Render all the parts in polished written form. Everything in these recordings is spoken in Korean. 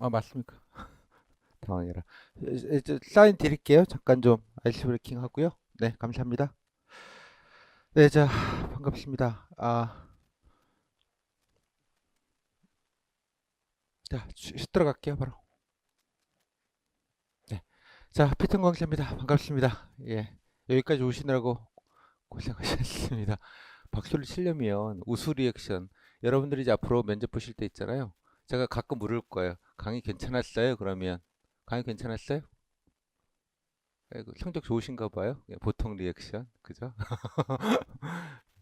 아, 맞습니까? 당황해라. 사인 드릴게요. 잠깐 좀 아이스 브레이킹 하고요. 네, 감사합니다. 네, 자, 반갑습니다. 자, 들어갈게요, 바로. 네. 자, 피튼 광수입니다. 반갑습니다. 예. 여기까지 오시느라고 고생하셨습니다. 박수를 치려면 우수 리액션. 여러분들이 이제 앞으로 면접 보실 때 있잖아요. 제가 가끔 물을 거예요. 강의 괜찮았어요? 그러면 강의 괜찮았어요? 아이고, 성적 좋으신가 봐요. 예, 보통 리액션. 그죠?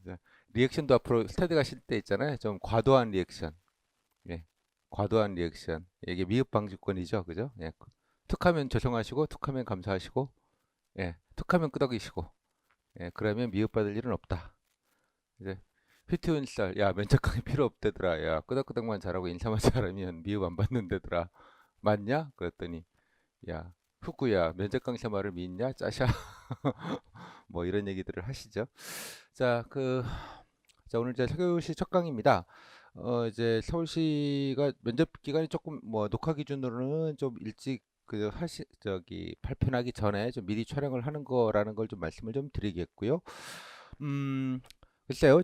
자, 리액션도 앞으로 스터디 가실 때 있잖아요. 좀 과도한 리액션. 예. 과도한 리액션. 이게 미흡 방지권이죠. 그죠? 예. 툭하면 죄송하시고, 툭하면 감사하시고, 예. 툭하면 끄덕이시고, 예. 그러면 미흡받을 일은 없다. 이제 휘트운 썰, 야, 면접 강의 필요 없대더라. 야, 끄덕끄덕만 잘하고 인사만 잘하면 미흡 안 받는데더라. 맞냐? 그랬더니, 야, 후쿠야, 면접 강사 말을 믿냐? 짜샤. 뭐 이런 얘기들을 하시죠. 자, 자, 오늘 이제 서울시 첫 강의입니다. 이제 서울시가 면접 기간이 조금 뭐 녹화 기준으로는 좀 일찍 발표하기 전에 좀 미리 촬영을 하는 거라는 걸 좀 말씀을 좀 드리겠고요. 음, 글쎄요,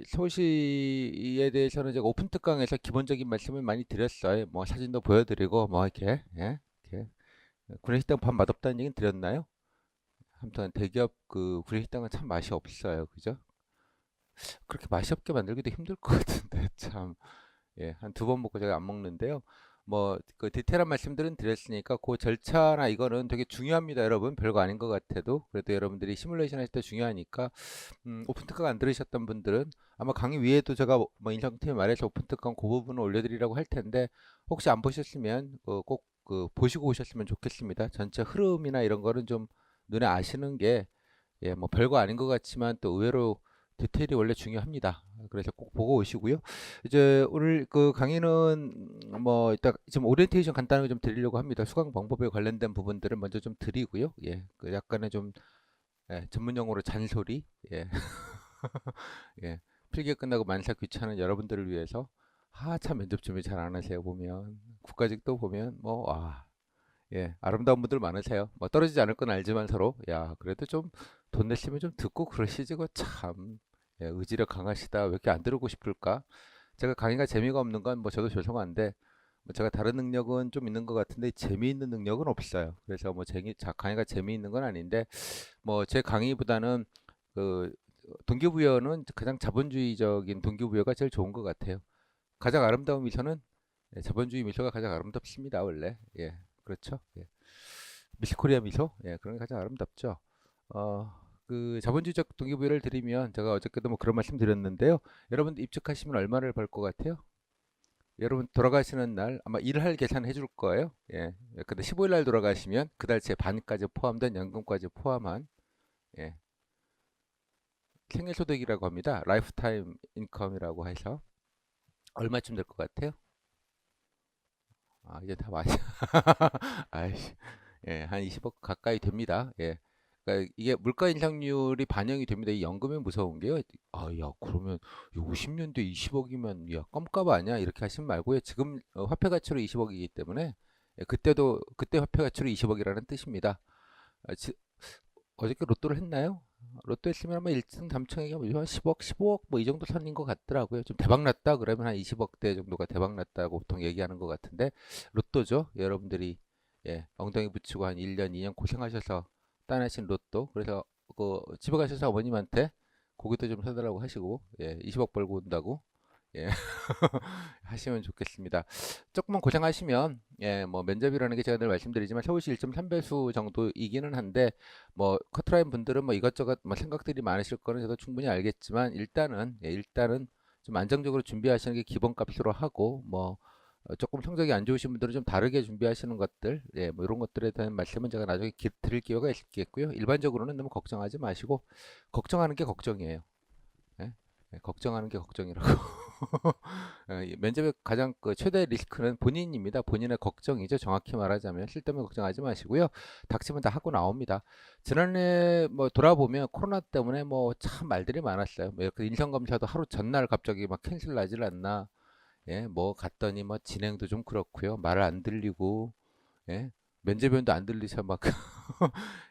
서울시에 대해서는 제가 오픈 특강에서 기본적인 말씀을 많이 드렸어요. 뭐 사진도 보여드리고 뭐 이렇게, 예, 이렇게 구내식당 밥 맛없다는 얘기는 드렸나요? 아무튼 대기업 그 구내식당은 참 맛이 없어요, 그죠? 그렇게 맛이 없게 만들기도 힘들 것 같은데 참. 예, 한 두 번 먹고 제가 안 먹는데요. 뭐 그 디테일한 말씀들은 드렸으니까 그 절차나 이거는 되게 중요합니다, 여러분. 별거 아닌 것 같아도 그래도 여러분들이 시뮬레이션 하실 때 중요하니까 오픈 특강 안 들으셨던 분들은 아마 강의 위에도 제가 뭐 인상팀에 말해서 오픈 특강 그 부분을 올려드리라고 할 텐데 혹시 안 보셨으면 꼭 보시고 오셨으면 좋겠습니다. 전체 흐름이나 이런 거는 좀 눈에 아시는 게 예, 뭐 별거 아닌 것 같지만 또 의외로 디테일이 원래 중요합니다. 그래서 꼭 보고 오시고요. 이제 오늘 그 강의는 뭐 이따 좀 오리엔테이션 간단하게 좀 드리려고 합니다. 수강 방법에 관련된 부분들을 먼저 좀 드리고요. 예, 그 약간의 좀 전문 용어로 잔소리, 예, 예, 필기 끝나고 만사 귀찮은 여러분들을 위해서 참 면접 준비 잘 안 하세요 보면 국가직도 보면 뭐 와. 예, 아름다운 분들 많으세요. 뭐 떨어지지 않을 건 알지만 서로, 야, 그래도 좀 돈 내시면 좀 듣고 그러시지, 그 참. 예, 의지력 강하시다. 왜 이렇게 안 들고 싶을까? 제가 강의가 재미가 없는 건 뭐 저도 죄송한데, 뭐 제가 다른 능력은 좀 있는 것 같은데, 재미있는 능력은 없어요. 그래서 뭐 강의가 재미있는 건 아닌데, 뭐 제 강의보다는 그, 동기부여는 가장 자본주의적인 동기부여가 제일 좋은 것 같아요. 가장 아름다운 미소는 자본주의 미소가 가장 아름답습니다, 원래. 예, 그렇죠. 예. 미스 코리아 미소? 예, 그런 게 가장 아름답죠. 어, 그 자본주의적 동기부여를 드리면 제가 어저께도 뭐 그런 말씀 드렸는데요. 여러분 입직하시면 얼마를 벌 것 같아요? 여러분 돌아가시는 날 아마 일할 계산 해줄 거예요. 예. 근데 15일 날 돌아가시면 그 달째 반까지 포함된 연금까지 포함한 예. 생일소득이라고 합니다. 라이프타임 인컴이라고 해서 얼마쯤 될 것 같아요? 이제 다 맞아. 아이씨. 예, 한 20억 가까이 됩니다. 예. 그러니까 이게 물가 인상률이 반영이 됩니다. 이 연금이 무서운 게요. 야, 그러면 50년대 20억이면 야, 껌값 아니야? 이렇게 하시면 말고요. 지금 화폐 가치로 20억이기 때문에 그때 화폐 가치로 20억이라는 뜻입니다. 아, 어저께 로또를 했나요? 로또 했으면 아마 1등 당첨액이 한 10억, 15억 뭐 이 정도 선인 것 같더라고요. 좀 대박 났다 그러면 한 20억대 정도가 대박 났다고 보통 얘기하는 것 같은데 로또죠. 여러분들이 엉덩이 붙이고 한 1년, 2년 고생하셔서 따내신 로또. 그래서 집에 가셔서 어머님한테 고기도 좀 사달라고 하시고 20억 벌고 온다고 예, 하시면 좋겠습니다. 조금만 고생하시면 뭐 면접이라는 게 제가 늘 말씀드리지만 서울시 1.3배수 정도이기는 한데 뭐 커트라인 분들은 뭐 이것저것 뭐 생각들이 많으실 거는 저도 충분히 알겠지만 일단은 좀 안정적으로 준비하시는 게 기본값으로 하고 뭐 조금 성적이 안 좋으신 분들은 좀 다르게 준비하시는 것들, 뭐 이런 것들에 대한 말씀은 제가 나중에 드릴 기회가 있겠고요. 일반적으로는 너무 걱정하지 마시고 걱정하는 게 걱정이에요. 예? 걱정하는 게 걱정이라고. 면접의 가장 최대 리스크는 본인입니다. 본인의 걱정이죠. 정확히 말하자면 쓸데없는 걱정하지 마시고요. 닥치면 다 하고 나옵니다. 지난해 뭐 돌아보면 코로나 때문에 뭐 참 말들이 많았어요. 뭐 인성검사도 하루 전날 갑자기 막 캔슬 나질 않나. 예, 뭐 갔더니 뭐 진행도 좀 그렇고요. 말을 안 들리고, 예, 면제부원도 안 들리셔 막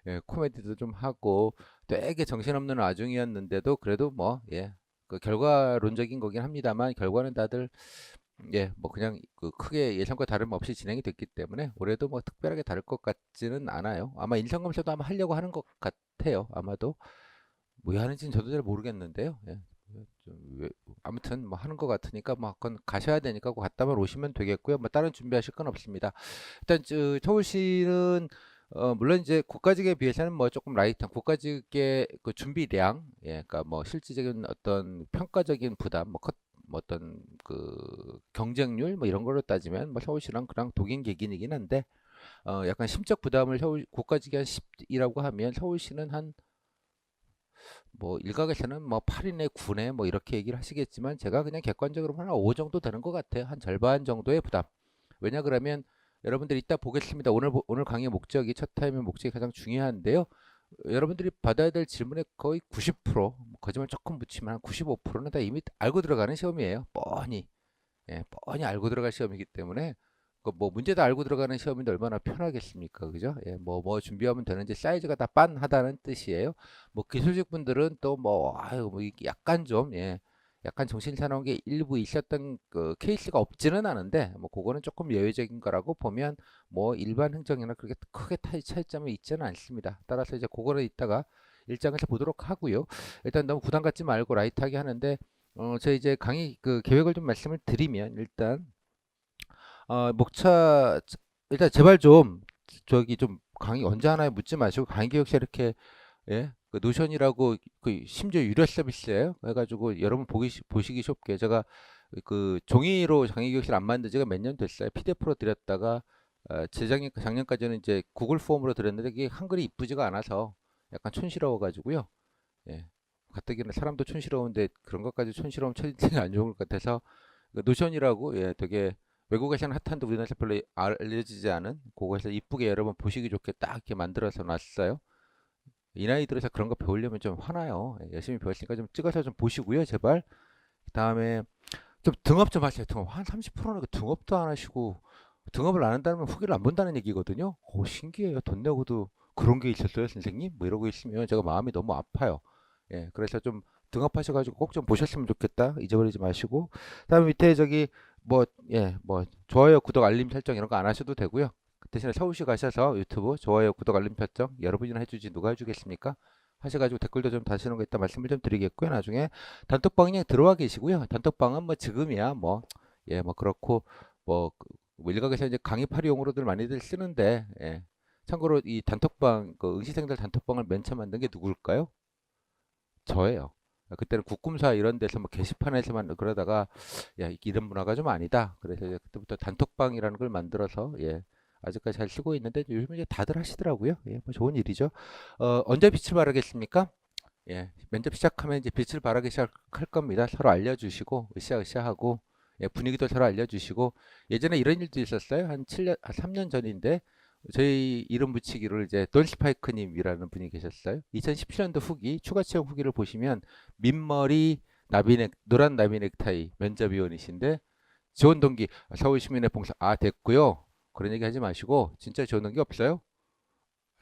예, 코미디도 좀 하고 되게 정신없는 와중이었는데도 그래도 뭐 예, 그 결과론적인 거긴 합니다만 결과는 다들 예, 뭐 그냥 그 크게 예상과 다름없이 진행이 됐기 때문에 올해도 뭐 특별하게 다를 것 같지는 않아요. 아마 인성검사도 아마 하려고 하는 것 같아요. 아마도 왜 하는지는 저도 잘 모르겠는데요. 예. 아무튼 뭐 하는 것 같으니까 뭐 그건 가셔야 되니까 그 갔다만 오시면 되겠고요. 뭐 다른 준비하실 건 없습니다. 일단 서울시는 물론 이제 국가직에 비해서는 뭐 조금 라이트한 국가직의 그 준비량, 예, 그러니까 뭐 실질적인 어떤 평가적인 부담, 뭐 어떤 그 경쟁률 뭐 이런 걸로 따지면 뭐 서울시랑 그랑 동행객이긴 한데 약간 심적 부담을 서울 국가직이 한 10이라고 하면 서울시는 한 뭐 일각에서는 뭐 8이네 9네 뭐 이렇게 얘기를 하시겠지만 제가 그냥 객관적으로 한 5 정도 되는 것 같아요. 한 절반 정도의 부담. 왜냐 그러면 여러분들이 이따 보겠습니다. 오늘 강의 목적이 첫 타임의 목적이 가장 중요한데요. 여러분들이 받아야 될 질문의 거의 90%, 거짓말 조금 붙이면 한 95%는 다 이미 알고 들어가는 시험이에요. 뻔히. 예, 뻔히 알고 들어갈 시험이기 때문에 그뭐 문제도 알고 들어가는 시험인데 얼마나 편하겠습니까, 그죠? 예, 뭐 준비하면 되는지 사이즈가 다 빤하다는 뜻이에요. 뭐 기술직 분들은 또 뭐 아유 뭐 이게 약간 좀 예, 약간 정신 사나운 게 일부 있었던 그 케이스가 없지는 않은데 뭐 그거는 조금 예외적인 거라고 보면 뭐 일반 행정이나 그렇게 크게 차이점이 있지는 않습니다. 따라서 이제 그거를 이따가 일장에서 보도록 하고요. 일단 너무 부담 갖지 말고 라이트하게 하는데 저 이제 강의 그 계획을 좀 말씀을 드리면 일단 목차 일단 제발 좀 저기 좀 강의 언제 하나요 묻지 마시고 강의 계획서 이렇게 예? 그 노션이라고 그 심지어 유료 서비스예요. 해가지고 여러분 보시기 쉽게 제가 그 종이로 강의 계획서를 안 만든 지가 몇 년 됐어요. PDF로 드렸다가 작년까지는 이제 구글 폼으로 드렸는데 이게 한글이 이쁘지가 않아서 약간 촌스러워 가지고요. 예. 가뜩이나 사람도 촌스러운데 그런 것까지 촌스러움 채팅이 안 좋은 것 같아서 그 노션이라고 예, 되게 외국에서는 핫한데 우리나라에서 별로 알려지지 않은 그거에서 이쁘게 여러분 보시기 좋게 딱 이렇게 만들어서 놨어요. 이 나이 들어서 그런 거 배우려면 좀 화나요. 예, 열심히 배웠으니까 좀 찍어서 좀 보시고요, 제발. 그다음에 좀 등업 좀 하세요. 등업 한 30%는 등업도 안 하시고 등업을 안 한다면 후기를 안 본다는 얘기거든요. 오, 신기해요. 돈 내고도 그런 게 있었어요, 선생님? 뭐 이러고 있으면 제가 마음이 너무 아파요. 예, 그래서 좀 등업하셔가지고 꼭 좀 보셨으면 좋겠다. 잊어버리지 마시고. 그다음에 밑에 저기 뭐, 예, 뭐 좋아요, 구독, 알림 설정 이런 거 안 하셔도 되고요. 그 대신에 서울시 가셔서 유튜브 좋아요, 구독, 알림 설정 여러분이나 해주지 누가 해주겠습니까? 하셔가지고 댓글도 좀 다시는 거 있다 말씀을 좀 드리겠고요. 나중에 단톡방 그냥 들어와 계시고요. 단톡방은 뭐 지금이야 뭐, 예, 뭐 그렇고 뭐 일각에서 이제 강의파리용으로들 많이들 쓰는데, 예. 참고로 이 단톡방, 그 응시생들 단톡방을 맨 처음 만든 게 누굴까요? 저예요. 그때는 국금사 이런 데서 뭐 게시판에서만 그러다가 야 이런 문화가 좀 아니다. 그래서 이제 그때부터 단톡방이라는 걸 만들어서 예 아직까지 잘 쓰고 있는데 요즘 이제 다들 하시더라고요. 예, 뭐 좋은 일이죠. 언제 빛을 발하겠습니까? 예, 면접 시작하면 이제 빛을 발하기 시작할 겁니다. 서로 알려주시고 으쌰으쌰하고 예, 분위기도 서로 알려주시고 예전에 이런 일도 있었어요. 한 7년, 한 3년 전인데 저희 이름 붙이기를 이제 돈 스파이크님이라는 분이 계셨어요. 2017년도 후기 추가 채용 후기를 보시면 민머리 노란 나비 넥타이 면접위원이신데 지원 동기 서울시민의 봉사 됐고요. 그런 얘기 하지 마시고 진짜 지원 동기 없어요?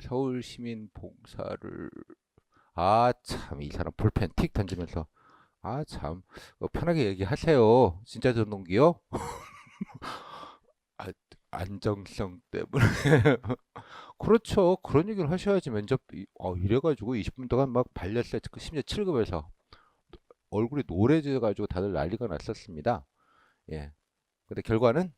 서울시민 봉사를 참 이 사람 볼펜 틱 던지면서 참 편하게 얘기하세요. 진짜 지원 동기요? 아, 안정성 때문에 그렇죠. 그런 얘기를 하셔야지 면접 이래가지고 20분 동안 막 발렸어요. 심지어 7급에서 얼굴이 노래져가지고 다들 난리가 났었습니다. 예. 근데 결과는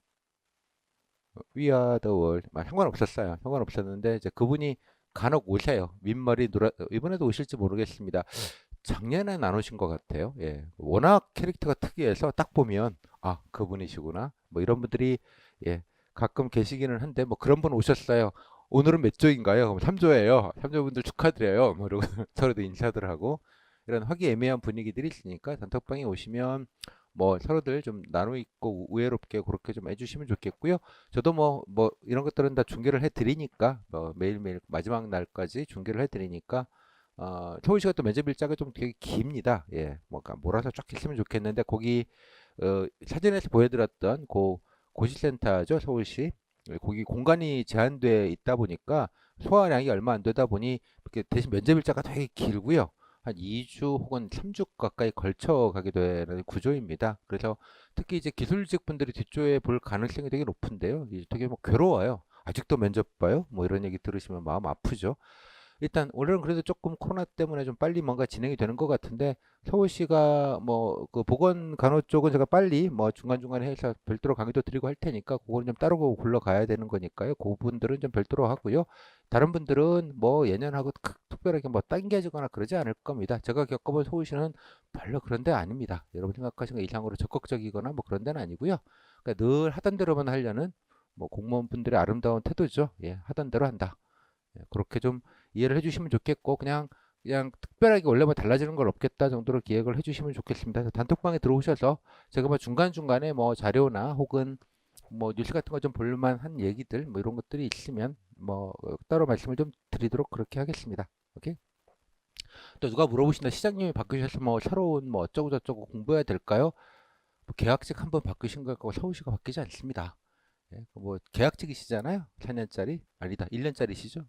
We are the world. 상관없었어요. 상관없었는데 이제 그분이 간혹 오세요. 민머리 노라 이번에도 오실지 모르겠습니다. 작년엔 안 오신 것 같아요. 예. 워낙 캐릭터가 특이해서 딱 보면 그분이시구나. 뭐 이런 분들이 예, 가끔 계시기는 한데 뭐 그런 분 오셨어요. 오늘은 몇 조인가요? 그럼 3조예요. 3조분들 축하드려요. 뭐 이러고 서로도 인사들 하고 이런 화기애매한 분위기들이 있으니까 단톡방에 오시면 뭐 서로들 좀 나눠 있고 우애롭게 그렇게 좀 해주시면 좋겠고요. 저도 뭐 이런 것들은 다 중계를 해드리니까 매일매일 마지막 날까지 중계를 해드리니까 서울시가 또 면접 일자가 좀 되게 깁니다. 예, 뭐가 몰아서 쫙 했으면 좋겠는데 거기 사진에서 보여드렸던 고시센터죠, 서울시. 거기 공간이 제한돼 있다 보니까 소화량이 얼마 안 되다 보니 이렇게 대신 면접 일자가 되게 길고요. 한 2주 혹은 3주 가까이 걸쳐 가게 되는 구조입니다. 그래서 특히 이제 기술직 분들이 뒷조에 볼 가능성이 되게 높은데요. 이제 되게 뭐 괴로워요. 아직도 면접 봐요? 뭐 이런 얘기 들으시면 마음 아프죠. 일단 오늘은 그래도 조금 코로나 때문에 좀 빨리 뭔가 진행이 되는 것 같은데 서울시가 뭐 그 보건간호 쪽은 제가 빨리 뭐 중간중간에 해서 별도로 강의도 드리고 할 테니까 그거는 좀 따로 굴러가야 되는 거니까요. 그 분들은 좀 별도로 하고요. 다른 분들은 뭐 예년하고 특별하게 뭐 당겨지거나 그러지 않을 겁니다. 제가 겪어본 서울시는 별로 그런 데 아닙니다. 여러분 생각하시는 것 이상으로 적극적이거나 뭐 그런 데는 아니고요. 그러니까 늘 하던 대로만 하려는 뭐 공무원분들의 아름다운 태도죠. 예, 하던 대로 한다. 예, 그렇게 좀 이해를 해주시면 좋겠고 그냥 특별하게 원래 뭐 달라지는 건 없겠다 정도로 기획을 해주시면 좋겠습니다. 그래서 단톡방에 들어오셔서 제가 뭐 중간중간에 뭐 자료나 혹은 뭐 뉴스 같은 거 좀 볼만한 얘기들 뭐 이런 것들이 있으면 뭐 따로 말씀을 좀 드리도록 그렇게 하겠습니다. 오케이? 또 누가 물어보신다. 시장님이 바뀌셔서 뭐 새로운 뭐 어쩌고 저쩌고 공부해야 될까요? 뭐 계약직 한번 바꾸신 거고 서울시가 바뀌지 않습니다. 예, 뭐 계약직이시잖아요. 4년짜리 아니다. 1년짜리시죠?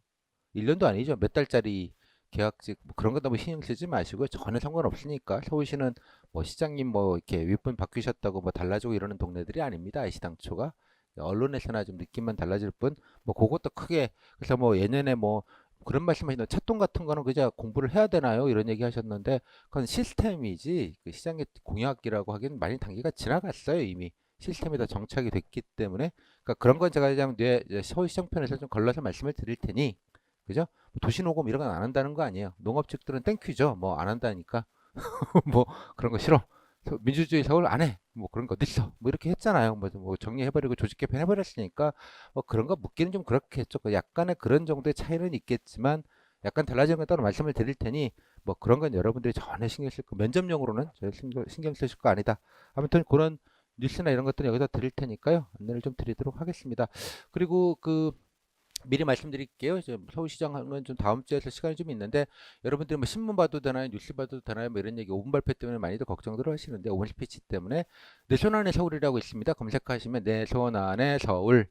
1년도 아니죠. 몇 달짜리 계약직 뭐 그런 거 너무 신경 쓰지 마시고요. 전혀 상관없으니까 서울시는 뭐 시장님 뭐 이렇게 윗분 바뀌셨다고 뭐 달라지고 이러는 동네들이 아닙니다. 애시당초가 언론에서나 좀 느낌만 달라질 뿐 뭐 그것도 크게 그래서 뭐 예년에 뭐 그런 말씀하시는 찻돈 같은 거는 그저 공부를 해야 되나요? 이런 얘기 하셨는데 그건 시스템이지 그 시장의 공약이라고 하기엔 많이 단계가 지나갔어요 이미 시스템이 다 정착이 됐기 때문에 그러니까 그런 건 제가 그냥 서울시정 편에서 좀 걸러서 말씀을 드릴 테니 그죠? 도시노금 이런 건 안 한다는 거 아니에요. 농업직들은 땡큐죠. 뭐 안 한다니까. 뭐 그런 거 싫어. 민주주의 서울 안 해. 뭐 그런 거 어딨어. 뭐 이렇게 했잖아요. 뭐 정리해버리고 조직 개편해버렸으니까 뭐 그런 거 묻기는 좀 그렇게 했죠. 약간의 그런 정도의 차이는 있겠지만 약간 달라지는 건 따로 말씀을 드릴 테니 뭐 그런 건 여러분들이 전혀 신경 쓸 거 면접용으로는 전혀 신경 쓰실 거 아니다. 아무튼 그런 뉴스나 이런 것들은 여기다 드릴 테니까요. 안내를 좀 드리도록 하겠습니다. 그리고 미리 말씀드릴게요. 이제 서울시장 하면 좀 다음 주에서 시간이 좀 있는데 여러분들이 뭐 신문 봐도 되나요? 뉴스 봐도 되나요? 뭐 이런 얘기 5분 발표 때문에 많이들 걱정들 하시는데 5분 스피치 때문에 내 손 안에 서울이라고 있습니다. 검색하시면 내 손 안에 서울.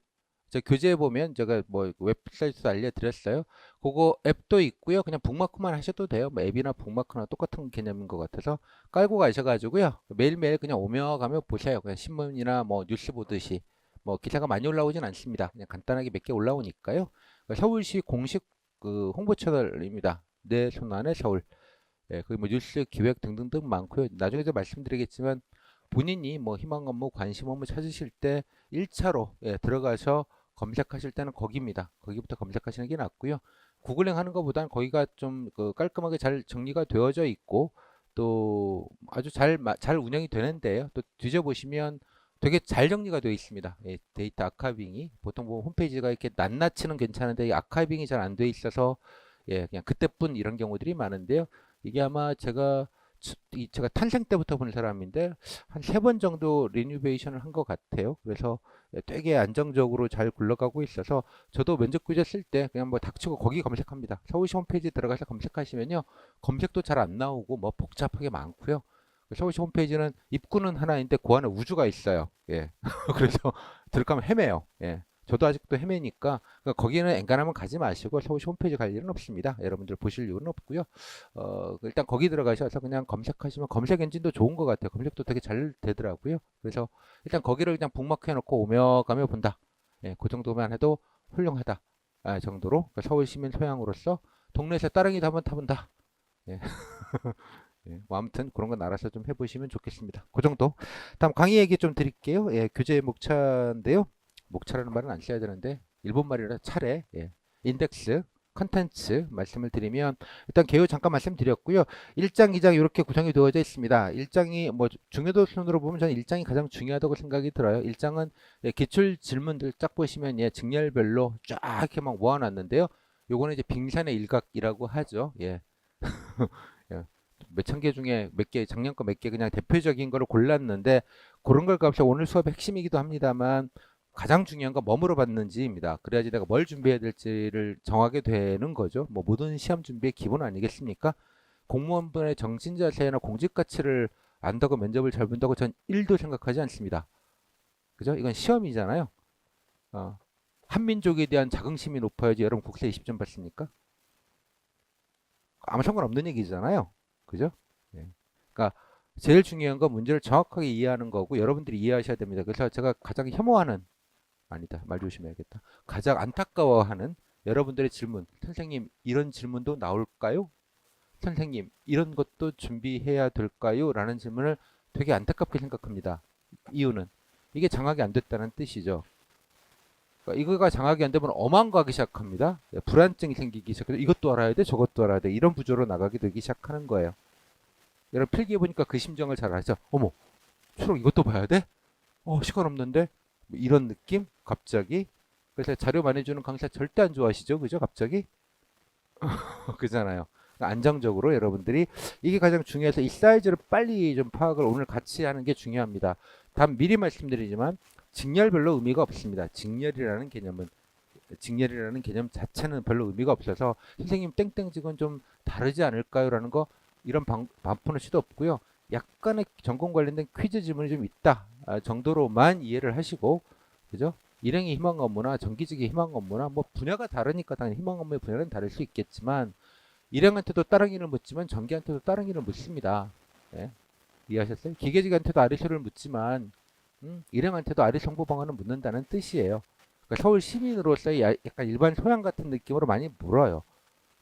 저 교재에 보면 제가 뭐 웹사이트도 알려드렸어요. 그거 앱도 있고요. 그냥 북마크만 하셔도 돼요. 뭐 앱이나 북마크나 똑같은 개념인 것 같아서 깔고 가셔가지고요. 매일매일 그냥 오며 가며 보세요. 그냥 신문이나 뭐 뉴스 보듯이. 뭐 기사가 많이 올라오진 않습니다. 그냥 간단하게 몇 개 올라오니까요. 서울시 공식 그 홍보 채널입니다. 내 손안의 서울. 예, 그뭐 뉴스 기획 등등등 많고요. 나중에도 말씀드리겠지만 본인이 뭐 희망 업무, 관심 업무 찾으실 때 1차로 예, 들어가서 검색하실 때는 거기입니다. 거기부터 검색하시는 게 낫고요. 구글링 하는 것보다는 거기가 좀 그 깔끔하게 잘 정리가 되어져 있고 또 아주 잘 운영이 되는데요. 또 뒤져보시면 되게 잘 정리가 되어 있습니다. 예, 데이터 아카이빙이 보통 보면 홈페이지가 이렇게 낱낱이는 괜찮은데 이 아카이빙이 잘 안 되어 있어서 예, 그냥 그때뿐 이런 경우들이 많은데요. 이게 아마 제가 탄생 때부터 본 사람인데 한 3번 정도 리뉴베이션을 한 것 같아요. 그래서 예, 되게 안정적으로 잘 굴러가고 있어서 저도 면접 구제 쓸 때 그냥 뭐 닥치고 거기 검색합니다. 서울시 홈페이지 들어가서 검색하시면요. 검색도 잘 안 나오고 뭐 복잡하게 많고요. 서울시 홈페이지는 입구는 하나인데 그 안에 우주가 있어요. 예. 그래서 들어가면 헤매요. 예. 저도 아직도 헤매니까 그러니까 거기는 엔간하면 가지 마시고 서울시 홈페이지 갈 일은 없습니다. 여러분들 보실 이유는 없고요. 일단 거기 들어가셔서 그냥 검색하시면 검색 엔진도 좋은 것 같아요. 검색도 되게 잘 되더라고요. 그래서 일단 거기를 그냥 북마크 해놓고 오며 가며 본다. 예, 그 정도만 해도 훌륭하다. 정도로 그러니까 서울 시민 소양으로서 동네에서 따릉이도 한번 타본다. 예. 예, 뭐 아무튼 그런 건 알아서 좀 해보시면 좋겠습니다. 그 정도. 다음 강의 얘기 좀 드릴게요. 예, 교재 목차인데요. 목차라는 말은 안 써야 되는데 일본 말이라 차례. 예, 인덱스, 컨텐츠 말씀을 드리면 일단 개요 잠깐 말씀드렸고요. 1장, 2장 이렇게 구성이 되어져 있습니다. 1장이 뭐 중요도 순으로 보면 저는 1장이 가장 중요하다고 생각이 들어요. 1장은 예, 기출 질문들 쫙 보시면 예, 직렬별로 쫙 이렇게 막 모아놨는데요. 요거는 이제 빙산의 일각이라고 하죠. 예. 예. 몇천 개 중에 몇 개, 작년 거 몇 개 그냥 대표적인 거를 골랐는데 그런 걸 값이 오늘 수업의 핵심이기도 합니다만 가장 중요한 건 뭐으로 받는지입니다. 그래야지 내가 뭘 준비해야 될지를 정하게 되는 거죠. 모든 시험 준비의 기본 아니겠습니까? 공무원분의 정신 자세나 공직 가치를 안다고 면접을 잘 본다고 전 1도 생각하지 않습니다. 그죠? 이건 시험이잖아요. 어, 한민족에 대한 자긍심이 높아야지 여러분 국세 20점 받습니까? 아무 상관없는 얘기잖아요. 그죠? 예. 그러니까 제일 중요한 건 문제를 정확하게 이해하는 거고 여러분들이 이해하셔야 됩니다. 그래서 제가 가장 혐오하는 아니다. 말 조심해야겠다. 가장 안타까워하는 여러분들의 질문. 선생님, 이런 질문도 나올까요? 선생님, 이런 것도 준비해야 될까요? 라는 질문을 되게 안타깝게 생각합니다. 이유는 이게 장악이 안 됐다는 뜻이죠. 그러니까 이거가 장악이 안 되면 어망가기 시작합니다. 불안증이 생기기 시작해서 이것도 알아야 돼, 저것도 알아야 돼. 이런 구조로 나가게 되기 시작하는 거예요. 여러분 필기해 보니까 그 심정을 잘 아죠. 어머, 초록 이것도 봐야 돼? 시간 없는데? 뭐 이런 느낌? 갑자기? 그래서 자료 많이 주는 강사 절대 안 좋아하시죠? 그죠? 갑자기? 그잖아요. 그러니까 안정적으로 여러분들이 이게 가장 중요해서 이 사이즈를 빨리 좀 파악을 오늘 같이 하는 게 중요합니다. 단 미리 말씀드리지만 직렬별로 의미가 없습니다. 직렬이라는 개념 자체는 별로 의미가 없어서 선생님 땡땡직은 좀 다르지 않을까요? 라는 거 이런 반문할 수도 없고요. 약간의 전공 관련된 퀴즈 지문이 좀 있다 정도로만 이해를 하시고 그죠? 일행의 희망 업무나 정기직의 희망 업무나 뭐 분야가 다르니까 당연히 희망 업무의 분야는 다를 수 있겠지만 일행한테도 따릉이를 묻지만 전기한테도 따릉이를 묻습니다. 예? 이해하셨어요? 기계직한테도 아리쇼를 묻지만 일행한테도 아리 정보 방안을 묻는다는 뜻이에요. 그러니까 서울 시민으로서의 약간 일반 소양 같은 느낌으로 많이 물어요.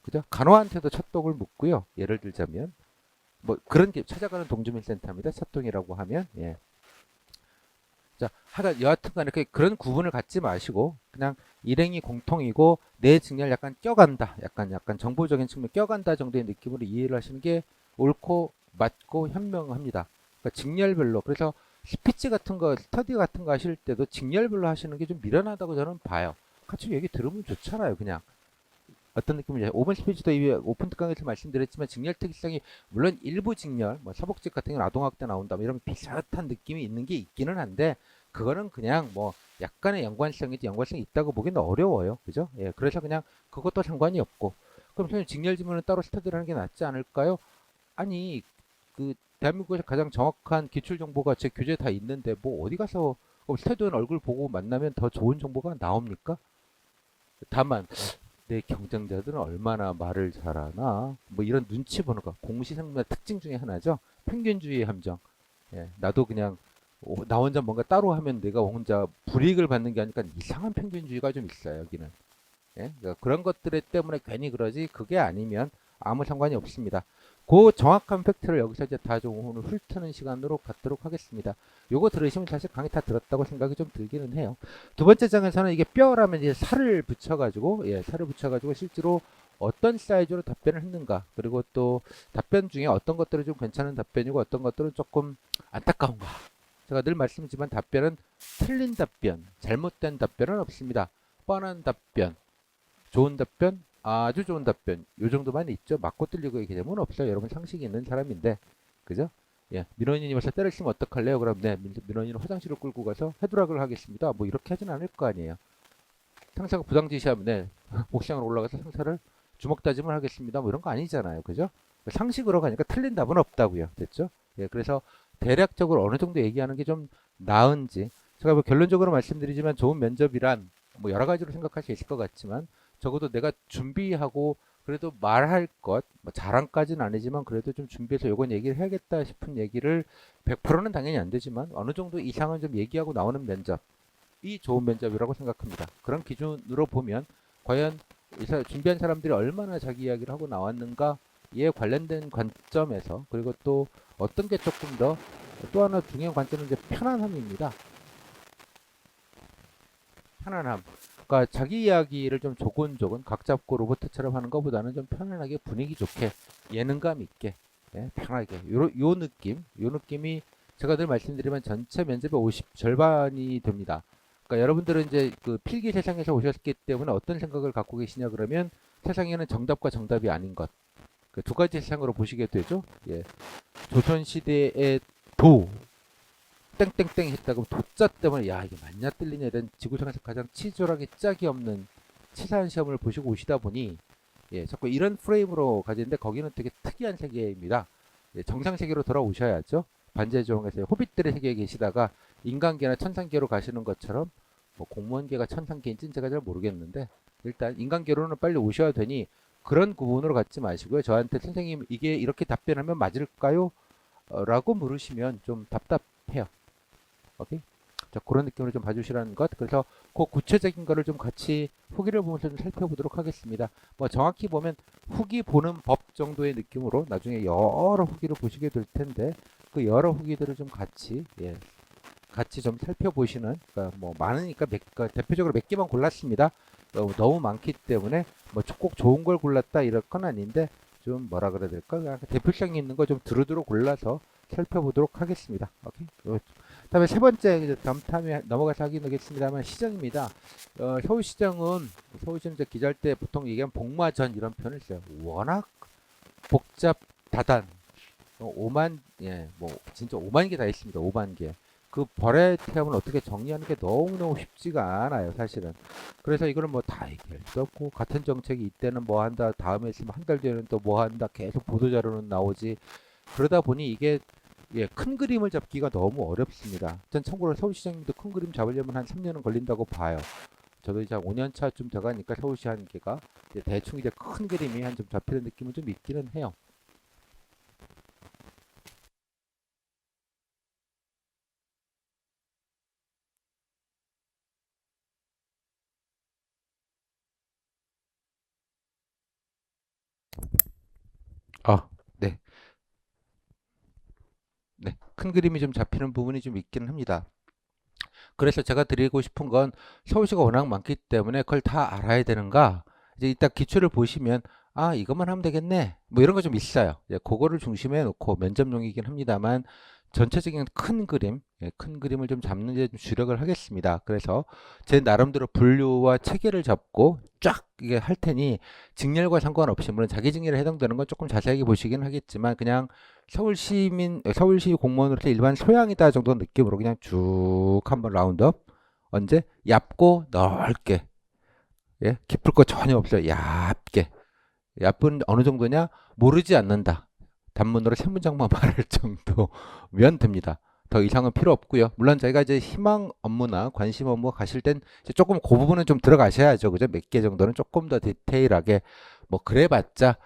그죠? 간호한테도 첫독을 묻고요. 예를 들자면 뭐 그런 게 찾아가는 동주민센터입니다. 첫독이라고 하면 예. 자, 하여간 여하튼간에 그런 구분을 갖지 마시고 그냥 일행이 공통이고 내 직렬 약간 껴간다, 약간 정보적인 측면 껴간다 정도의 느낌으로 이해를 하시는 게 옳고 맞고 현명합니다. 그러니까 직렬별로 그래서 스피치 같은 거, 스터디 같은 거 하실 때도 직렬별로 하시는 게 좀 미련하다고 저는 봐요. 같이 얘기 들으면 좋잖아요, 그냥. 어떤 느낌인지 5번 스피치도 이 오픈 특강에서 말씀드렸지만 직렬 특성이 물론 일부 직렬 뭐 사복직 같은 경우는 아동학대 나온다 뭐 이런 비슷한 느낌이 있는 게 있기는 한데 그거는 그냥 뭐 약간의 연관성이 있다고 보기는 어려워요. 그죠? 예, 그래서 그냥 그것도 상관이 없고 그럼 선생님 직렬 지문은 따로 스터디를 하는 게 낫지 않을까요? 아니 그 대한민국에서 가장 정확한 기출 정보가 제 교재에 다 있는데 뭐 어디 가서 스터디원 얼굴 보고 만나면 더 좋은 정보가 나옵니까? 다만 내 경쟁자들은 얼마나 말을 잘하나 뭐 이런 눈치 보는 거 공시생물의 특징 중에 하나죠. 평균주의 함정. 예, 나도 그냥 나 혼자 뭔가 따로 하면 내가 혼자 불이익을 받는 게 아니라 이상한 평균주의가 좀 있어요 여기는. 예? 그러니까 그런 것들 때문에 괜히 그러지 그게 아니면 아무 상관이 없습니다. 그 정확한 팩트를 여기서 이제 다 좀 오늘 훑는 시간으로 갖도록 하겠습니다. 요거 들으시면 사실 강의 다 들었다고 생각이 좀 들기는 해요. 두 번째 장에서는 이게 뼈라면 이제 살을 붙여가지고 살을 붙여가지고 실제로 어떤 사이즈로 답변을 했는가 그리고 또 답변 중에 어떤 것들은 좀 괜찮은 답변이고 어떤 것들은 조금 안타까운가 제가 늘 말씀드리지만 답변은 틀린 답변 잘못된 답변은 없습니다. 뻔한 답변 좋은 답변, 아주 좋은 답변, 요 정도만 있죠. 맞고 틀리고의 개념은 없어요. 여러분 상식이 있는 사람인데, 그죠? 예, 민원인이 와서 때를 쓰면 어떡할래요? 그럼 네, 민원인을 화장실로 끌고 가서 헤드락을 하겠습니다. 뭐 이렇게 하진 않을 거 아니에요. 상사가 부당 지시하면 네, 옥상으로 올라가서 상사를 주먹 다짐을 하겠습니다. 뭐 이런 거 아니잖아요. 그죠? 상식으로 가니까 틀린 답은 없다고요. 됐죠? 예, 그래서 대략적으로 어느 정도 얘기하는 게 좀 나은지 제가 뭐 결론적으로 말씀드리지만 좋은 면접이란 뭐 여러 가지로 생각할 수 있을 것 같지만 적어도 내가 준비하고 그래도 말할 것, 뭐 자랑까지는 아니지만 그래도 좀 준비해서 요건 얘기를 해야겠다 싶은 얘기를 100%는 당연히 안 되지만 어느 정도 이상은 좀 얘기하고 나오는 면접이 좋은 면접이라고 생각합니다. 그런 기준으로 보면 과연 준비한 사람들이 얼마나 자기 이야기를 하고 나왔는가에 관련된 관점에서 그리고 또 어떤 게 조금 더 또 하나 중요한 관점은 이제 편안함입니다. 편안함. 그러니까 자기 이야기를 좀 조곤조곤 각 잡고 로봇처럼 하는 것보다는 좀 편안하게 분위기 좋게 예능감 있게 편하게 요 느낌이 제가 늘 말씀드리면 전체 면접의 50 절반이 됩니다. 그러니까 여러분들은 이제 그 필기 세상에서 오셨기 때문에 어떤 생각을 갖고 계시냐 그러면 세상에는 정답과 정답이 아닌 것. 그 두 가지 세상으로 보시게 되죠. 예. 조선 시대의 도 땡땡땡 했다고 도자 때문에 야 이게 맞냐 틀리냐 이런 지구상에서 가장 치졸하게 짝이 없는 치사한 시험을 보시고 오시다 보니 자꾸 이런 프레임으로 가지는데 거기는 되게 특이한 세계입니다. 정상 세계로 돌아오셔야죠. 반지의 제왕에서 호빗들의 세계에 계시다가 인간계나 천상계로 가시는 것처럼 뭐 공무원계가 천상계인지는 제가 잘 모르겠는데 일단 인간계로는 빨리 오셔야 되니 그런 구분으로 갖지 마시고요. 저한테 선생님 이게 이렇게 답변하면 맞을까요? 라고 물으시면 좀 답답해요. 오케이? 자, 그런 느낌으로 좀 봐주시라는 것. 그래서 그 구체적인 거를 좀 같이 후기를 보면서 좀 살펴보도록 하겠습니다. 뭐 정확히 보면 후기 보는 법 정도의 느낌으로 나중에 여러 후기를 보시게 될 텐데 그 여러 후기들을 좀 같이 같이 좀 살펴보시는 그러니까 뭐 많으니까 그러니까 대표적으로 몇 개만 골랐습니다. 너무 많기 때문에 뭐 꼭 좋은 걸 골랐다 이럴 건 아닌데 좀 뭐라 그래야 될까? 그냥 대표성 있는 거 좀 두루두루 골라서 살펴보도록 하겠습니다. 오케이. 다음에 세 번째 다음에 넘어가서 확인하겠습니다만 시장입니다. 서울시장은 기자할 때 보통 얘기하면 복마전 이런 표현을 써요. 워낙 복잡 다단 5만 뭐 진짜 5만 개 다 있습니다. 5만 개. 그 버라이어티함을 어떻게 정리하는 게 너무너무 쉽지가 않아요, 사실은. 그래서 이거를 뭐 다 얘기할 수 없고 같은 정책이 이때는 뭐 한다, 다음에 있으면 한 달 뒤에는 또 뭐 한다, 계속 보도자료는 나오지. 그러다 보니 이게 큰 그림을 잡기가 너무 어렵습니다. 전 참고로 서울시장님도 큰 그림 잡으려면 한 3년은 걸린다고 봐요. 저도 이제 5년 차쯤 돼가니까 서울시 한계가 대충 이제 큰 그림이 한 좀 잡히는 느낌은 좀 있기는 해요. 아, 네. 네. 큰 그림이 좀 잡히는 부분이 좀 있기는 합니다. 그래서 제가 드리고 싶은 건 서울시가 워낙 많기 때문에 그걸 다 알아야 되는가? 이제 이따 기초를 보시면 아, 이것만 하면 되겠네. 뭐 이런 거 좀 있어요. 그거를 중심에 놓고 면접용이긴 합니다만 전체적인 큰 그림, 큰 그림을 좀 잡는 데 좀 주력을 하겠습니다. 그래서 제 나름대로 분류와 체계를 잡고 쫙 이게 할 테니 직렬과 상관없이 물론 자기 직렬에 해당되는 건 조금 자세하게 보시긴 하겠지만 그냥 서울시 공무원으로서 일반 소양이다 정도 느낌으로 그냥 쭉 한번 라운드업. 언제? 얇고 넓게. 깊을 거 전혀 없어요. 얇게. 얇은 어느 정도냐? 모르지 않는다. 단문으로 세 문장만 말할 정도면 됩니다. 더 이상은 필요 없고요. 물론 저희가 이제 희망 업무나 관심 업무 가실 땐 이제 조금 그 부분은 좀 들어가셔야죠. 그죠? 몇 개 정도는 조금 더 디테일하게 뭐 그래봤자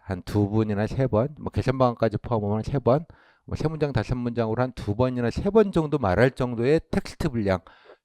한 두 분이나 세 번, 뭐 계산 방안까지 포함하면 세 번, 뭐 세 문장 다섯 문장으로 한 두 번이나 세 번 정도 말할 정도의 텍스트 분량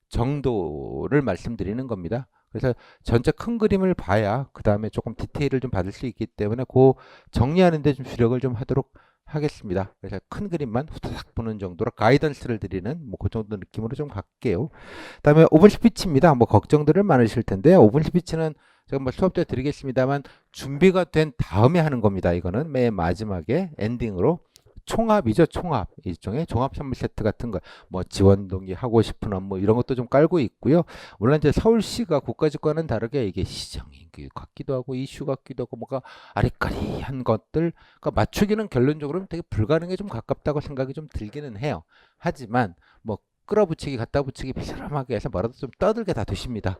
정도를 말씀드리는 겁니다. 그래서 전체 큰 그림을 봐야 그 다음에 조금 디테일을 좀 받을 수 있기 때문에 그 정리하는 데 좀 주력을 좀 하도록 하겠습니다. 그래서 큰 그림만 후다닥 보는 정도로 가이던스를 드리는 뭐 그 정도 느낌으로 좀 갈게요. 그다음에 5분 스피치입니다. 뭐 걱정들을 많으실 텐데요. 5분 스피치는 제가 뭐 수업 때 드리겠습니다만 준비가 된 다음에 하는 겁니다. 이거는 맨 마지막에 엔딩으로 총합이죠. 총합. 일종의 종합 선물 세트 같은 거. 뭐 지원 동기 하고 싶은 업무 이런 것도 좀 깔고 있고요. 물론 이제 서울시가 국가직과는 다르게 이게 시정인 것 같기도 하고 이슈 같기도 하고 뭐가 아리까리한 것들 그러니까 맞추기는 결론적으로는 되게 불가능에 좀 가깝다고 생각이 좀 들기는 해요. 하지만 뭐 끌어붙이기 갖다 붙이기 비스름하게 해서 뭐라도 좀 떠들게 다 되십니다.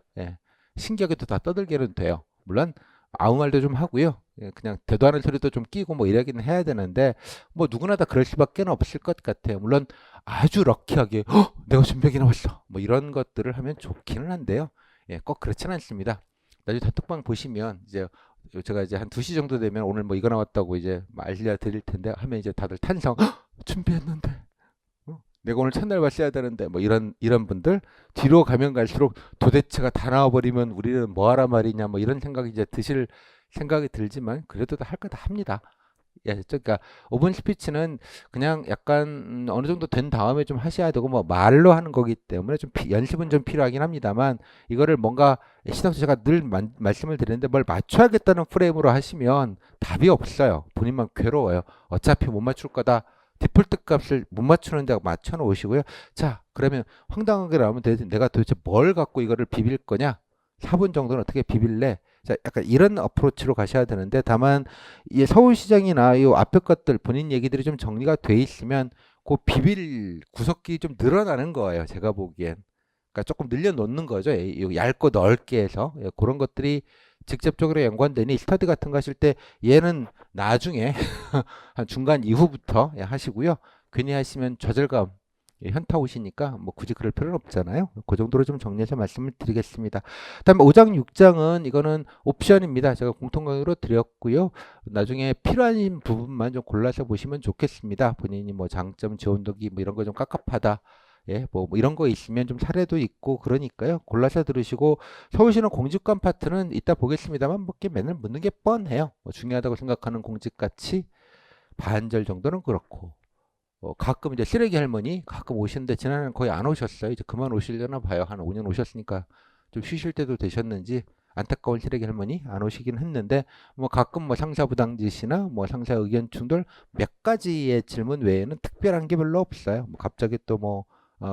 신기하게도 다 떠들게는 돼요. 물론 아무 말도 좀 하고요. 그냥 대도 않은 소리도 좀 끼고 뭐 이야기는 해야 되는데 뭐 누구나 다 그럴 수밖에 없을 것 같아요. 물론 아주 럭키하게 내가 준비하기 나왔어 뭐 이런 것들을 하면 좋기는 한데요. 꼭 그렇지는 않습니다. 나중에 단톡방 보시면 이제 제가 이제 한 2시 정도 되면 오늘 뭐 이거 나왔다고 이제 알려드릴 텐데 하면 이제 다들 탄성 준비했는데 내가 오늘 첫날 봤어야 되는데 뭐 이런 분들 뒤로 가면 갈수록 도대체가 다 나와버리면 우리는 뭐하란 말이냐 뭐 이런 생각이 이제 드실 생각이 들지만 그래도 다 할 거 다 합니다. 그러니까 오픈 스피치는 그냥 약간 어느 정도 된 다음에 좀 하셔야 되고 뭐 말로 하는 거기 때문에 좀 연습은 좀 필요하긴 합니다만 이거를 뭔가 시상식 제가 늘 말씀을 드리는데 뭘 맞춰야겠다는 프레임으로 하시면 답이 없어요. 본인만 괴로워요. 어차피 못 맞출 거다. 디폴트 값을 못 맞추는 데 맞춰 놓으시고요. 자, 그러면 황당하게 나오면 내가 도대체 뭘 갖고 이거를 비빌 거냐? 4분 정도는 어떻게 비빌래? 자, 약간 이런 어프로치로 가셔야 되는데 다만 이 서울시장이나 이 앞에 것들 본인 얘기들이 좀 정리가 돼 있으면 그 비빌 구석기 좀 늘어나는 거예요. 제가 보기엔. 그러니까 조금 늘려놓는 거죠. 얇고 넓게 해서 그런 것들이 직접적으로 연관되니 스터디 같은 거 하실 때 얘는 나중에 한 중간 이후부터 하시고요. 괜히 하시면 좌절감 현타 오시니까 뭐 굳이 그럴 필요는 없잖아요. 그 정도로 좀 정리해서 말씀을 드리겠습니다. 그다음에 5장, 6장은 이거는 옵션입니다. 제가 공통 강의로 드렸고요. 나중에 필요한 부분만 좀 골라서 보시면 좋겠습니다. 본인이 뭐 장점, 지원도기 뭐 이런 거 좀 깝깝하다. 예, 뭐 이런 거 있으면 좀 사례도 있고 그러니까요. 골라서 들으시고 서울시는 공직관 파트는 이따 보겠습니다만 뭐 이렇게 맨날 묻는 게 뻔해요. 뭐 중요하다고 생각하는 공직가치 반절 정도는 그렇고 가끔 이제 쓰레기 할머니 가끔 오시는데 지난해는 거의 안 오셨어요. 이제 그만 오시려나 봐요. 한 5년 오셨으니까 좀 쉬실 때도 되셨는지 안타까운 쓰레기 할머니 안 오시긴 했는데 뭐 가끔 뭐 상사 부당짓이나 뭐 상사 의견 충돌 몇 가지의 질문 외에는 특별한 게 별로 없어요. 뭐 갑자기 또 뭐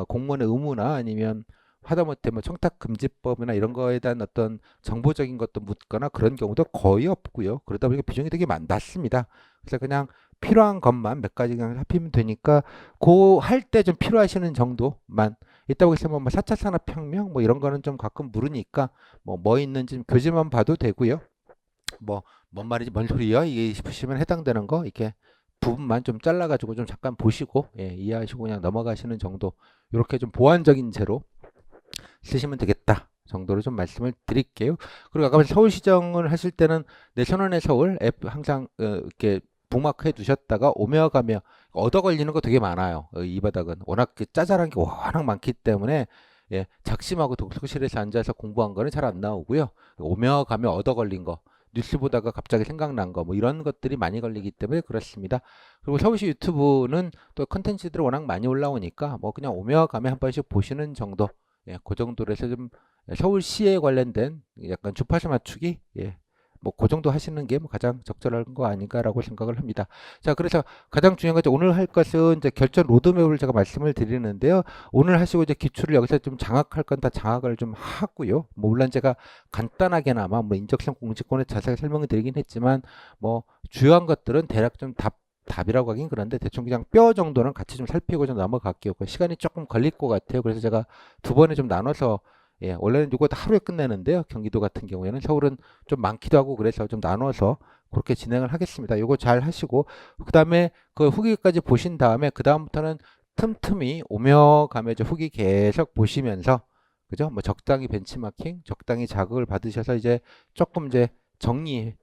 공무원의 의무나 아니면 하다못해 뭐 청탁금지법이나 이런 거에 대한 어떤 정보적인 것도 묻거나 그런 경우도 거의 없고요. 그러다 보니까 비중이 되게 낮습니다. 그래서 그냥 필요한 것만 몇 가지 그냥 살피면 되니까 그 할 때 좀 필요하시는 정도만 있다고 해서 뭐 4차 산업혁명 뭐 이런 거는 좀 가끔 물으니까 뭐 있는지 교재만 봐도 되고요. 뭐 뭔 말이지 뭔 소리야 이게 싶으시면 해당되는 거 이렇게 부분만 좀 잘라가지고 좀 잠깐 보시고 이해하시고 그냥 넘어가시는 정도 이렇게 좀 보완적인 제로 쓰시면 되겠다 정도로 좀 말씀을 드릴게요. 그리고 아까 서울시정을 하실 때는 내 손안의 서울 앱 항상 이렇게 북마크 해 두셨다가 오며 가며 얻어 걸리는 거 되게 많아요. 이 바닥은 워낙 짜잘한 게 워낙 많기 때문에 작심하고 독서실에서 앉아서 공부한 거는 잘 안 나오고요. 오며 가며 얻어 걸린 거 뉴스 보다가 갑자기 생각난 거 뭐 이런 것들이 많이 걸리기 때문에 그렇습니다. 그리고 서울시 유튜브는 또 컨텐츠들이 워낙 많이 올라오니까 뭐 그냥 오며 가며 한 번씩 보시는 정도 그 정도로 해서 좀 서울시에 관련된 약간 주파수 맞추기 뭐 그 정도 하시는 게 뭐 가장 적절한 거 아닌가라고 생각을 합니다. 자, 그래서 가장 중요한 건 오늘 할 것은 이제 결전 로드맵을 제가 말씀을 드리는데요. 오늘 하시고 이제 기출을 여기서 좀 장악할 건 다 장악을 좀 하고요. 뭐 물론 제가 간단하게나마 뭐 인적성 공직권에 자세히 설명을 드리긴 했지만 뭐 주요한 것들은 대략 좀 답이라고 하긴 그런데 대충 그냥 뼈 정도는 같이 좀 살피고 좀 넘어갈게요. 그 시간이 조금 걸릴 것 같아요. 그래서 제가 두 번에 좀 나눠서 원래는 이거 하루에 끝내는데요. 경기도 같은 경우에는 서울은 좀 많기도 하고 그래서 좀 나눠서 그렇게 진행을 하겠습니다. 이거 잘 하시고 그 다음에 그 후기까지 보신 다음에 그 다음부터는 틈틈이 오며 가며 이제 후기 계속 보시면서 그죠? 뭐 적당히 벤치마킹, 적당히 자극을 받으셔서 이제 조금 이제 정리를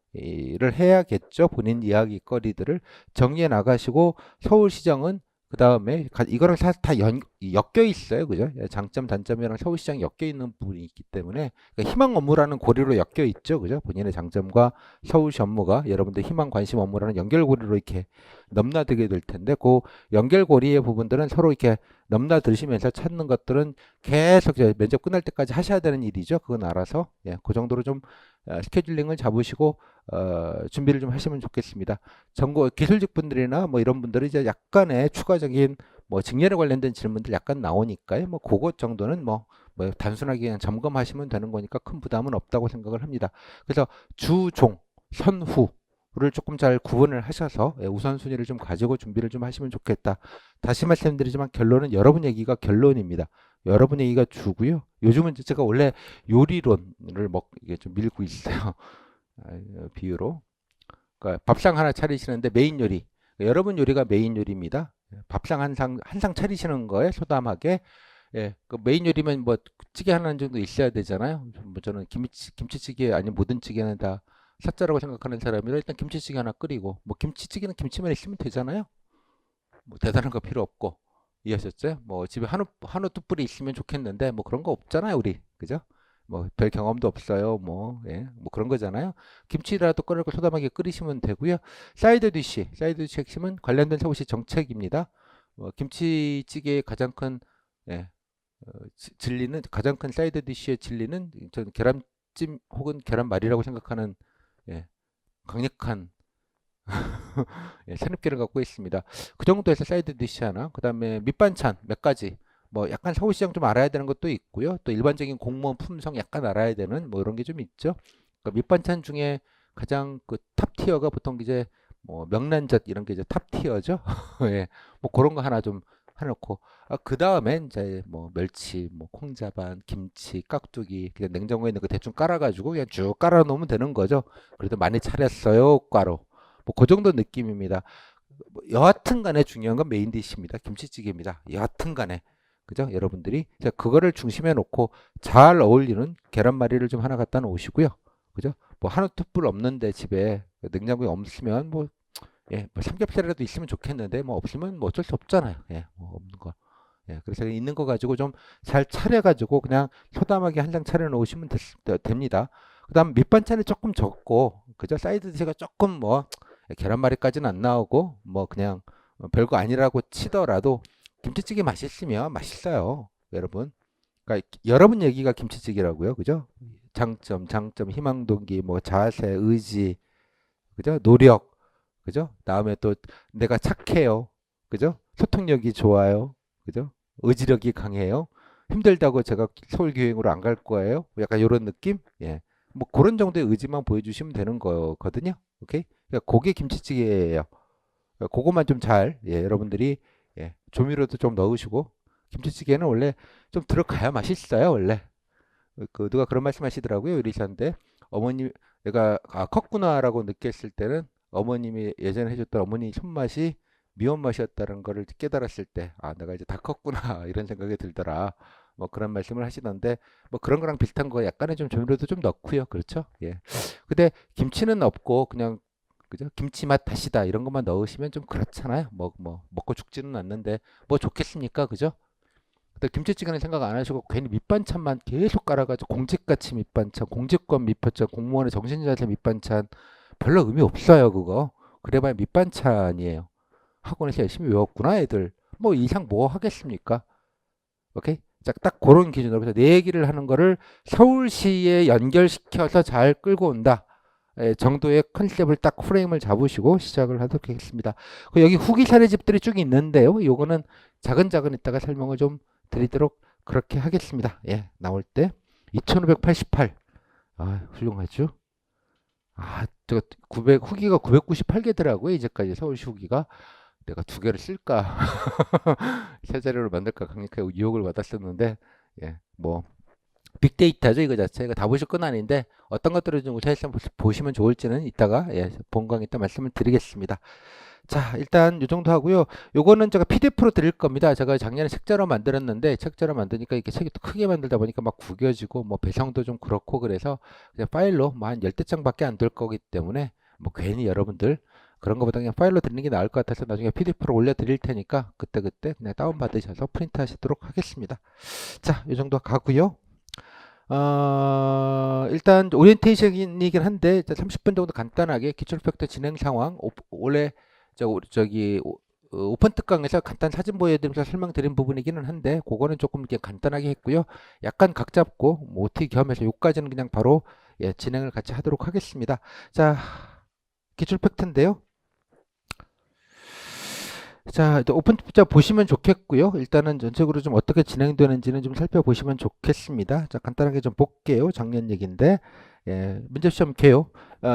해야겠죠. 본인 이야기거리들을 정리해 나가시고 서울시정은 그 다음에 이거랑 다 엮여 있어요. 그죠? 장점, 단점이랑 서울시장이 엮여 있는 부분이 있기 때문에 그러니까 희망 업무라는 고리로 엮여 있죠. 그죠? 본인의 장점과 서울시 업무가 여러분들 희망 관심 업무라는 연결고리로 이렇게 넘나들게 될 텐데 그 연결고리의 부분들은 서로 이렇게 넘나드시면서 찾는 것들은 계속 이제 면접 끝날 때까지 하셔야 되는 일이죠. 그건 알아서 그 정도로 좀 스케줄링을 잡으시고 준비를 좀 하시면 좋겠습니다. 전공 기술직 분들이나 뭐 이런 분들은 이제 약간의 추가적인 뭐 직렬에 관련된 질문들 약간 나오니까요. 뭐 그것 정도는 뭐 단순하게 그냥 점검하시면 되는 거니까 큰 부담은 없다고 생각을 합니다. 그래서 주종, 선후를 조금 잘 구분을 하셔서 우선순위를 좀 가지고 준비를 좀 하시면 좋겠다. 다시 말씀드리지만 결론은 여러분 얘기가 결론입니다. 여러분 얘기가 주고요. 요즘은 제가 원래 요리론을 이게 좀 밀고 있어요. 비유로. 그러니까 밥상 하나 차리시는데 메인 요리. 여러분 요리가 메인 요리입니다. 밥상 한 상 차리시는 거에 소담하게 그 메인 요리면 뭐 찌개 하나 정도 있어야 되잖아요. 뭐 저는 김치찌개 아니면 모든 찌개는 다 사자라고 생각하는 사람이라 일단 김치찌개 하나 끓이고 뭐 김치찌개는 김치만 있으면 되잖아요. 뭐 대단한 거 필요 없고 이해하셨죠? 뭐 집에 한우 뚝불이 있으면 좋겠는데 뭐 그런 거 없잖아요, 우리. 그죠? 뭐 별 경험도 없어요. 뭐 그런 거잖아요. 김치라도 끓이고 소담하게 끓이시면 되고요. 사이드 디시 핵심은 관련된 서울시 정책입니다. 김치찌개의 가장 큰 예, 진리는 가장 큰 사이드 디시의 진리는 저는 계란찜 혹은 계란말이라고 생각하는 강력한 산업계를 갖고 있습니다. 그 정도에서 사이드 디시 하나, 그 다음에 밑반찬 몇 가지, 뭐 약간 서울시장 좀 알아야 되는 것도 있고요. 또 일반적인 공무원 품성 약간 알아야 되는 뭐 이런 게 좀 있죠. 그러니까 밑반찬 중에 가장 그 탑 티어가 보통 이제 뭐 명란젓 이런 게 이제 탑 티어죠. 예, 뭐 그런 거 하나 좀 해놓고 그 다음에 이제 뭐 멸치, 뭐 콩자반, 김치, 깍두기 그냥 냉장고에 있는 거 대충 깔아가지고 그냥 쭉 깔아 놓으면 되는 거죠. 그래도 많이 차렸어요, 꽈로. 뭐 그 정도 느낌입니다. 여하튼 간에 중요한 건 메인 디시입니다. 김치찌개입니다. 여하튼 간에. 그죠? 여러분들이 자, 그거를 중심에 놓고 잘 어울리는 계란말이를 좀 하나 갖다 놓으시고요. 그죠? 뭐 한우 툭불 없는데 집에 냉장고에 없으면 뭐, 예, 뭐 삼겹살이라도 있으면 좋겠는데 뭐 없으면 뭐 어쩔 수 없잖아요. 예, 뭐 없는 거. 예, 그래서 있는 거 가지고 좀 잘 차려가지고 그냥 소담하게 한 장 차려 놓으시면 됩니다. 그다음 밑반찬이 조금 적고 그죠? 사이드 디시가 조금 뭐 계란말이까지는 안 나오고 뭐 그냥 별거 아니라고 치더라도 김치찌개 맛있으면 맛있어요, 여러분. 그러니까 여러분 얘기가 김치찌개라고요, 그죠? 장점, 희망 동기, 뭐 자세, 의지, 그죠? 노력, 그죠? 다음에 또 내가 착해요, 그죠? 소통력이 좋아요, 그죠? 의지력이 강해요. 힘들다고 제가 서울 교행으로 안 갈 거예요. 약간 이런 느낌? 예. 뭐 그런 정도의 의지만 보여주시면 되는 거거든요. 오케이? 그러니까 그게 김치찌개예요. 그것만 좀 잘, 예, 여러분들이 예, 조미료도 좀 넣으시고 김치찌개는 원래 좀 들어가야 맛있어요, 원래. 그 누가 그런 말씀하시더라고요, 요리사인데 어머님 내가 컸구나라고 느꼈을 때는 어머님이 예전에 해줬던 어머니 손맛이 미원 맛이었다는 거를 깨달았을 때, 아, 내가 이제 다 컸구나 이런 생각이 들더라. 뭐 그런 말씀을 하시던데 뭐 그런 거랑 비슷한 거 약간의 좀 조미료도 좀 넣고요, 그렇죠? 예. 근데 김치는 없고 그냥 그죠? 김치 맛 다시다 이런 것만 넣으시면 좀 그렇잖아요. 뭐 먹고 죽지는 않는데 뭐 좋겠습니까, 그죠? 근데 김치찌개는 생각 안 하시고 괜히 밑반찬만 계속 깔아가지고 공직같이 밑반찬, 공직권 밑반찬, 공무원의 정신자세 밑반찬 별로 의미 없어요, 그거. 그래봐야 밑반찬이에요. 학원에서 열심히 외웠구나, 애들. 뭐 이상 뭐 하겠습니까? 오케이? 자, 딱 그런 기준으로 그래서 내 얘기를 하는 거를 서울시에 연결시켜서 잘 끌고 온다. 예, 정도의 컨셉을 딱 프레임을 잡으시고 시작을 하도록 하겠습니다. 여기 후기 사례집들이 쭉 있는데요. 요거는 차근차근 이따가 설명을 좀 드리도록 그렇게 하겠습니다. 예, 나올 때 2588. 아, 훌륭하죠? 아, 저 900 후기가 998개더라고요. 이제까지 서울시 후기가. 내가 두 개를 쓸까? 세 자리로 만들까 강력하게 유혹을 받았었는데, 예, 뭐 빅데이터죠, 이거 자체가. 다 보실 건 아닌데 어떤 것들을 좀 우선해서 보시면 좋을지는 이따가 예, 본강 이따 말씀을 드리겠습니다. 자, 일단 이 정도 하고요. 요거는 제가 PDF로 드릴 겁니다. 제가 작년에 책자로 만들었는데 책자로 만드니까 이렇게 책이 또 크게 만들다 보니까 막 구겨지고 뭐 배성도 좀 그렇고 그래서 그냥 파일로 뭐 한 10대장밖에 안 될 거기 때문에 뭐 괜히 여러분들 그런 것보다 그냥 파일로 드리는 게 나을 것 같아서 나중에 PDF로 올려 드릴 테니까 그때그때 그냥 다운 받으셔서 프린트 하시도록 하겠습니다. 자, 이 정도 가고요. 일단 오리엔테이션이긴 한데 30분 정도 간단하게 기출 팩터 진행 상황 올해 저기 오픈 특강에서 간단 사진 보여드리면서 설명드린 부분이기는 한데 그거는 조금 이렇게 간단하게 했고요. 약간 각 잡고 뭐 OT 겸해서 요까지는 그냥 바로 예, 진행을 같이 하도록 하겠습니다. 자, 기출 팩트인데요. 자, 오픈 자 보시면 좋겠고요. 일단은 전체적으로 좀 어떻게 진행되는지는 좀 살펴보시면 좋겠습니다. 자, 간단하게 좀 볼게요. 작년 얘기인데, 예, 문제시험 개요.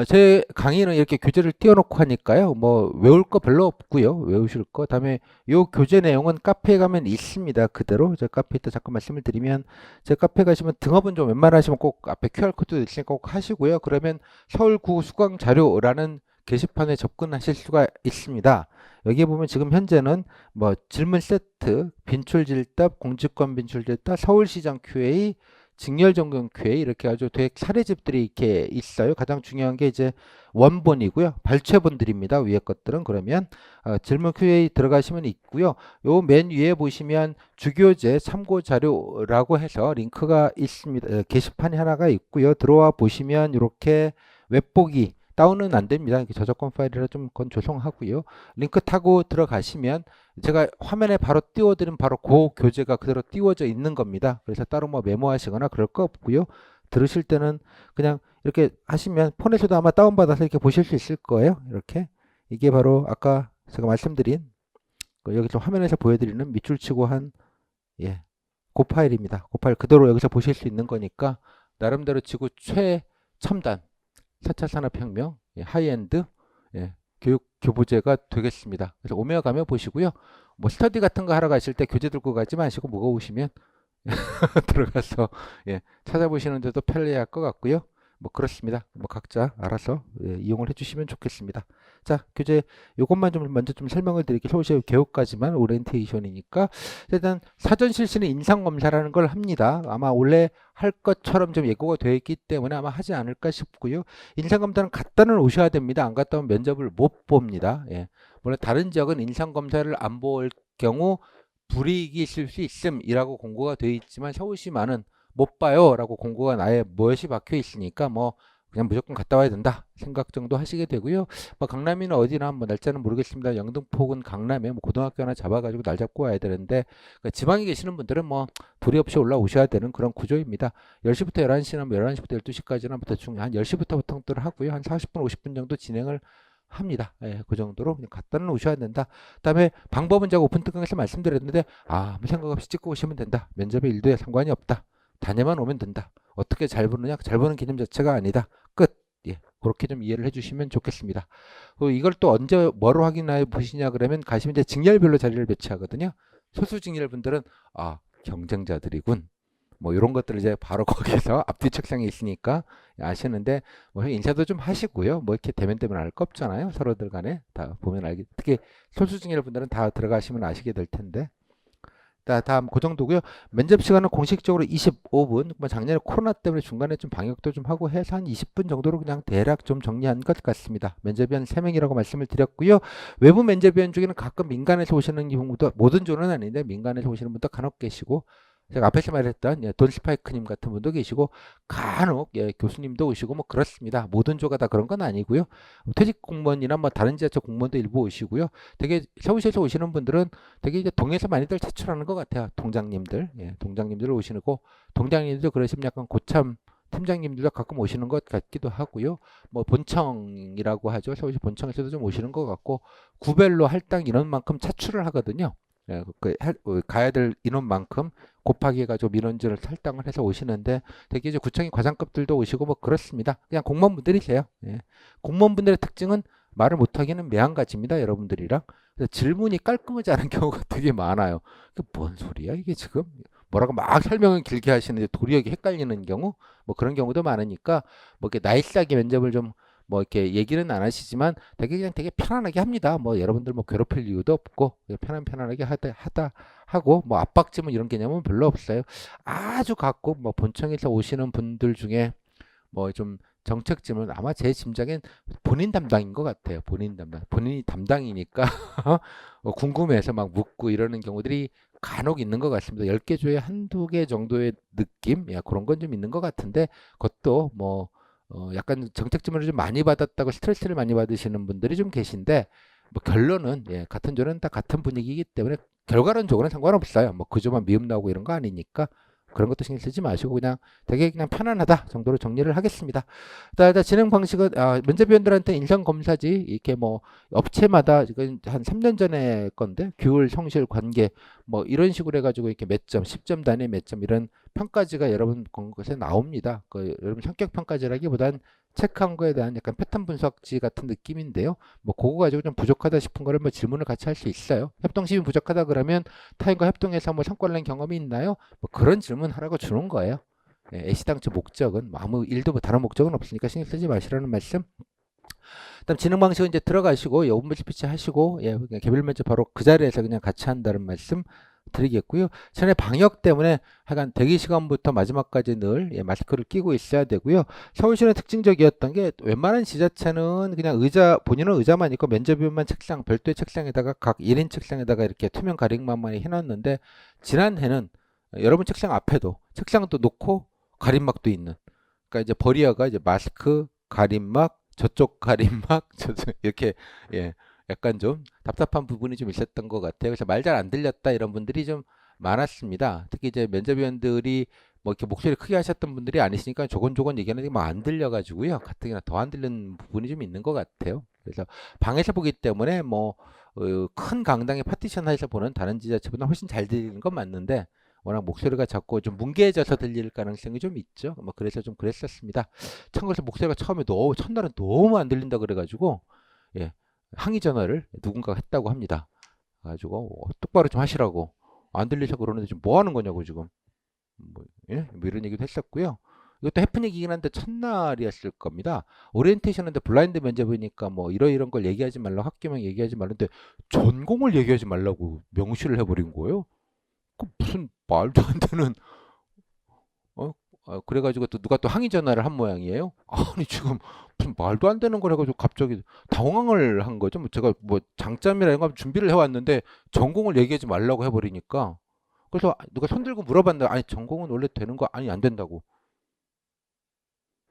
제 강의는 이렇게 교재를 띄워놓고 하니까요. 뭐 외울 거 별로 없고요. 외우실 거. 다음에 요 교재 내용은 카페에 가면 있습니다. 그대로 제 카페 이따 잠깐 말씀을 드리면 제 카페 가시면 등업은 좀 웬만하시면 꼭 앞에 QR 코드 있으니까 꼭 하시고요. 그러면 서울구 수강 자료라는 게시판에 접근하실 수가 있습니다. 여기에 보면 지금 현재는 뭐 질문 세트, 빈출질답, 공직권 빈출질답, 서울시장 QA, 직렬전공 QA 이렇게 아주 되게 사례집들이 이렇게 있어요. 가장 중요한 게 이제 원본이고요. 발췌본들입니다. 위에 것들은 그러면 질문 QA 들어가시면 있고요. 요 맨 위에 보시면 주교재 참고 자료라고 해서 링크가 있습니다. 게시판이 하나가 있고요. 들어와 보시면 이렇게 웹보기 다운은 안 됩니다. 저작권 파일이라 좀 그건 죄송하고요. 링크 타고 들어가시면 제가 화면에 바로 띄워드린 바로 그 교재가 그대로 띄워져 있는 겁니다. 그래서 따로 뭐 메모하시거나 그럴 거 없고요. 들으실 때는 그냥 이렇게 하시면 폰에서도 아마 다운받아서 이렇게 보실 수 있을 거예요. 이렇게 이게 바로 아까 제가 말씀드린 여기서 화면에서 보여드리는 밑줄 치고 한 예, 그 파일입니다. 그 파일 그대로 여기서 보실 수 있는 거니까 나름대로 치고 최첨단 4차 산업혁명, 예, 하이엔드 예, 교육 교보제가 되겠습니다. 그래서 오며 가며 보시고요. 뭐 스터디 같은 거 하러 가실 때 교재 들고 가지 마시고 무거우시면 들어가서 예, 찾아보시는 데도 편리할 것 같고요. 뭐 그렇습니다. 뭐 각자 알아서 예, 이용을 해주시면 좋겠습니다. 자, 교재 요것만 좀 먼저 좀 설명을 드릴게요. 서울시의 교육까지만 오리엔테이션이니까. 일단 사전 실시는 인상 검사라는 걸 합니다. 아마 원래 할 것처럼 좀 예고가 되어 있기 때문에 아마 하지 않을까 싶고요. 인상 검사는 갔다는 오셔야 됩니다. 안 갔다 오면 면접을 못 봅니다. 예. 물론 다른 지역은 인상 검사를 안 볼 경우 불이익이 있을 수 있음이라고 공고가 되어 있지만 서울시만은 못 봐요라고 공고가 아예 무엇이 박혀 있으니까 뭐 그냥 무조건 갔다 와야 된다 생각 정도 하시게 되고요. 뭐 강남이나 어디나 뭐 날짜는 모르겠습니다. 영등포군 강남에 뭐 고등학교 하나 잡아가지고 날 잡고 와야 되는데 그러니까 지방에 계시는 분들은 뭐 도리 없이 올라오셔야 되는 그런 구조입니다. 10시부터 11시나 뭐 11시부터 12시까지나 뭐 대충 한 10시부터 보통들 하고요. 한 40분 50분 정도 진행을 합니다. 예, 그 정도로 그냥 갖다는 오셔야 된다. 그다음에 방법은 제가 오픈 특강에서 말씀드렸는데 아무 생각 없이 찍고 오시면 된다. 면접의 일도에 상관이 없다. 다녀만 오면 된다. 어떻게 잘 보느냐? 잘 보는 개념 자체가 아니다. 끝. 예, 그렇게 좀 이해를 해주시면 좋겠습니다. 이걸 또 언제 뭐로 확인해 보시냐 그러면 가시면 이제 직렬별로 자리를 배치하거든요. 소수 직렬 분들은 아 경쟁자들이군. 뭐 이런 것들을 이제 바로 거기서 앞뒤 책상에 있으니까 아시는데 뭐 인사도 좀 하시고요. 뭐 이렇게 대면 할 거 없잖아요. 서로들 간에 다 보면 알게 특히 소수 직렬 분들은 다 들어가시면 아시게 될 텐데. 다음 그 정도고요. 면접 시간은 공식적으로 25분. 뭐 작년에 코로나 때문에 중간에 좀 방역도 좀 하고 해서 한 20분 정도로 그냥 대략 좀 정리한 것 같습니다. 면접위원 3명이라고 말씀을 드렸고요. 외부 면접위원 중에는 가끔 민간에서 오시는 경우도 모든 조는 아닌데 민간에서 오시는 분도 간혹 계시고 제가 앞에서 말했던 돈 스파이크님 같은 분도 계시고 간혹 교수님도 오시고 뭐 그렇습니다. 모든 조가 다 그런 건 아니고요. 퇴직 공무원이나 뭐 다른 지자체 공무원도 일부 오시고요. 되게 서울시에서 오시는 분들은 되게 이제 동에서 많이들 제출하는 것 같아요. 동장님들, 동장님들 오시고 동장님들도 그러시면 약간 고참 팀장님들도 가끔 오시는 것 같기도 하고요. 뭐 본청이라고 하죠. 서울시 본청에서도 좀 오시는 것 같고 구별로 할당 인원만큼 차출을 하거든요. 가야 될 인원만큼 곱하기 해가지고 민원지를 할당을 해서 오시는데 되게 이제 구청의 과장급들도 오시고 뭐 그렇습니다. 그냥 공무원분들이세요. 예. 공무원분들의 특징은 말을 못하기는 매한가지입니다. 여러분들이랑. 그래서 질문이 깔끔하지 않은 경우가 되게 많아요. 뭔 소리야 이게 지금? 뭐라고 막 설명을 길게 하시는데 도리어 헷갈리는 경우 뭐 그런 경우도 많으니까 뭐 이렇게 나이스하게 면접을 좀 뭐 이렇게 얘기는 안 하시지만 되게 그냥 되게 편안하게 합니다. 뭐 여러분들 뭐 괴롭힐 이유도 없고 편안하게 하다 하고 뭐 압박지문 이런 개념은 별로 없어요. 아주 가끔 뭐 본청에서 오시는 분들 중에 뭐 좀 정책지문 아마 제 짐작엔 본인 담당인 것 같아요. 본인이 담당이니까 궁금해서 막 묻고 이러는 경우들이 간혹 있는 것 같습니다. 10개 중에 한두 개 정도의 느낌? 그런 건 좀 있는 것 같은데 그것도 뭐 약간 정책 질문을 좀 많이 받았다고 스트레스를 많이 받으시는 분들이 좀 계신데 뭐 결론은 같은 조는 다 같은 분위기이기 때문에 결과론적으로는 상관없어요. 뭐 그조만 미움 나오고 이런 거 아니니까 그런 것도 신경 쓰지 마시고 그냥 되게 그냥 편안하다 정도로 정리를 하겠습니다. 일단 진행 방식은 면접위원들한테 인성 검사지 이렇게 뭐 업체마다 지금 한 3년 전에 건데 규율, 성실, 관계 뭐 이런 식으로 해가지고 이렇게 몇 점, 10점 단위 몇 점 이런 평가지가 여러분 것에 나옵니다. 여러분 성격 평가지라기보단 체크한 거에 대한 약간 패턴 분석지 같은 느낌인데요. 뭐 그거 가지고 좀 부족하다 싶은 거를 뭐 질문을 같이 할 수 있어요. 협동심이 부족하다 그러면 타인과 협동해서 뭐 성과를 낸 경험이 있나요? 뭐 그런 질문 하라고 주는 거예요. 애시당초 목적은 뭐 아무 일도 뭐 다른 목적은 없으니까 신경 쓰지 마시라는 말씀. 그다음 진행 방식은 이제 들어가시고 오픈 스피치 하시고 그냥 개별 면접 바로 그 자리에서 그냥 같이 한다는 말씀 드리겠고요. 전에 방역 때문에 하여간 대기 시간부터 마지막까지 늘 마스크를 끼고 있어야 되고요. 서울시는 특징적이었던 게 웬만한 지자체는 그냥 본인은 의자만 있고 면접위원만 책상 별도의 책상에다가 각 1인 책상에다가 이렇게 투명 가림막만이 해놨는데 지난해는 여러분 책상 앞에도 책상도 놓고 가림막도 있는 그러니까 이제 버리어가 이제 마스크 가림막 저쪽 가림막 저쪽 이렇게 약간 좀 답답한 부분이 좀 있었던 것 같아요. 그래서 말 잘 안 들렸다 이런 분들이 좀 많았습니다. 특히 이제 면접위원들이 뭐 이렇게 목소리 크게 하셨던 분들이 아니시니까 조곤조곤 얘기하는 게 막 안 들려가지고요. 가뜩이나 더 안 들리는 부분이 좀 있는 것 같아요. 그래서 방에서 보기 때문에 뭐 큰 강당의 파티션에서 보는 다른 지자체보다 훨씬 잘 들리는 건 맞는데 워낙 목소리가 작고 좀 뭉개져서 들릴 가능성이 좀 있죠. 뭐 그래서 좀 그랬었습니다. 참고로 목소리가 처음에 첫날은 너무 안 들린다 그래가지고 항의 전화를 누군가가 했다고 합니다. 가지고 똑바로 좀 하시라고 안 들리셔 그러는데 지금 뭐 하는 거냐고 지금 뭐 이런 얘기도 했었고요. 이것도 해프닝이긴 한데 첫날이었을 겁니다. 오리엔테이션인데 블라인드 면접이니까 뭐 이런 걸 얘기하지 말라, 학교명 얘기하지 말는데 전공을 얘기하지 말라고 명시를 해버린 거예요. 그 무슨 말도 안 되는 어? 그래가지고 또 누가 또 항의 전화를 한 모양이에요. 아니 지금 무슨 말도 안 되는 걸 해가지고 갑자기 당황을 한 거죠. 뭐 제가 뭐 장점이라 이런 거 준비를 해왔는데 전공을 얘기하지 말라고 해버리니까 그래서 누가 손 들고 물어봤는데 아니 전공은 원래 되는 거 아니 안 된다고.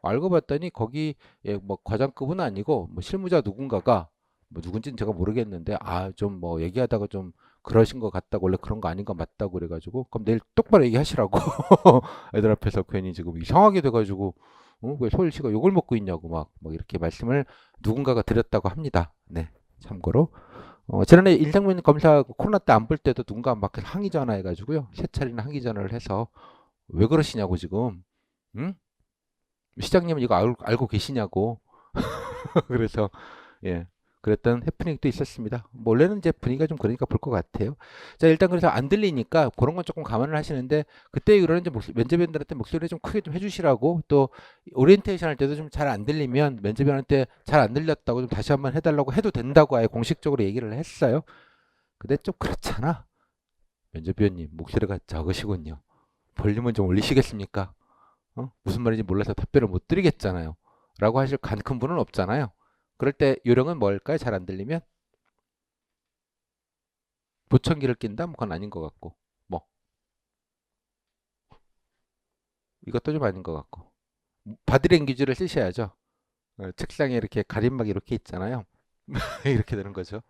알고 봤더니 거기 예, 뭐 과장급은 아니고 뭐 실무자 누군가가 뭐 누군지는 제가 모르겠는데 아 좀 뭐 얘기하다가 좀 그러신 것 같다고 원래 그런 거 아닌 거 맞다고 그래가지고 그럼 내일 똑바로 얘기하시라고 애들 앞에서 괜히 지금 이상하게 돼가지고 왜 서울시가 욕을 먹고 있냐고 막 이렇게 말씀을 누군가가 드렸다고 합니다. 네, 참고로 지난해 인상면 검사 코로나 때 안 볼 때도 누군가 막 항의 전화해가지고요 세 차례나 항의 전화를 해서 왜 그러시냐고 지금 응? 시장님은 이거 알고 계시냐고. 그래서 예. 그랬던 해프닝도 있었습니다. 뭐 원래는 이제 분위기가 좀 그러니까 볼 것 같아요. 자, 일단 그래서 안 들리니까 그런 건 조금 감안을 하시는데 그때 이후로는 이제 면접위원들한테 목소리 좀 크게 좀 해주시라고 또 오리엔테이션 할 때도 좀 잘 안 들리면 면접위원한테 잘 안 들렸다고 좀 다시 한번 해달라고 해도 된다고 아예 공식적으로 얘기를 했어요. 근데 좀 그렇잖아. 면접위원님 목소리가 적으시군요. 볼륨은 좀 올리시겠습니까? 무슨 말인지 몰라서 답변을 못 드리겠잖아요. 라고 하실 큰 분은 없잖아요. 그럴 때 요령은 뭘까요? 잘 안 들리면? 보청기를 낀다? 뭐 그건 아닌 것 같고. 뭐, 이것도 좀 아닌 것 같고. 바디랭귀지를 쓰셔야죠. 책상에 이렇게 가림막 이렇게 있잖아요. 이렇게 되는 거죠.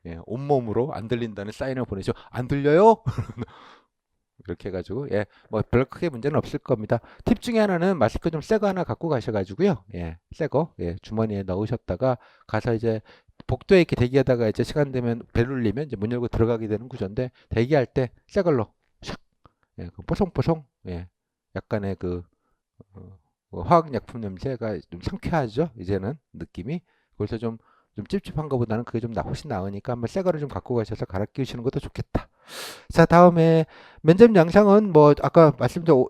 예, 온몸으로 안 들린다는 사인을 보내죠. 안 들려요? 이렇게 해가지고 예, 뭐 별 크게 문제는 없을 겁니다. 팁 중에 하나는 마스크 좀 새 거 하나 갖고 가셔가지고요. 예, 새 거, 예, 주머니에 넣으셨다가 가서 이제 복도에 이렇게 대기하다가 이제 시간 되면 벨 울리면 이제 문 열고 들어가게 되는 구조인데 대기할 때 새 걸로 샥, 예, 그 뽀송뽀송, 예, 약간의 그 화학약품 냄새가 좀 상쾌하죠. 이제는 느낌이 그래서 좀 찝찝한 것보다는 그게 좀 훨씬 나으니까 한번 새 거를 좀 갖고 가셔서 갈아 끼우시는 것도 좋겠다. 자, 다음에 면접 양상은 뭐 아까 말씀드린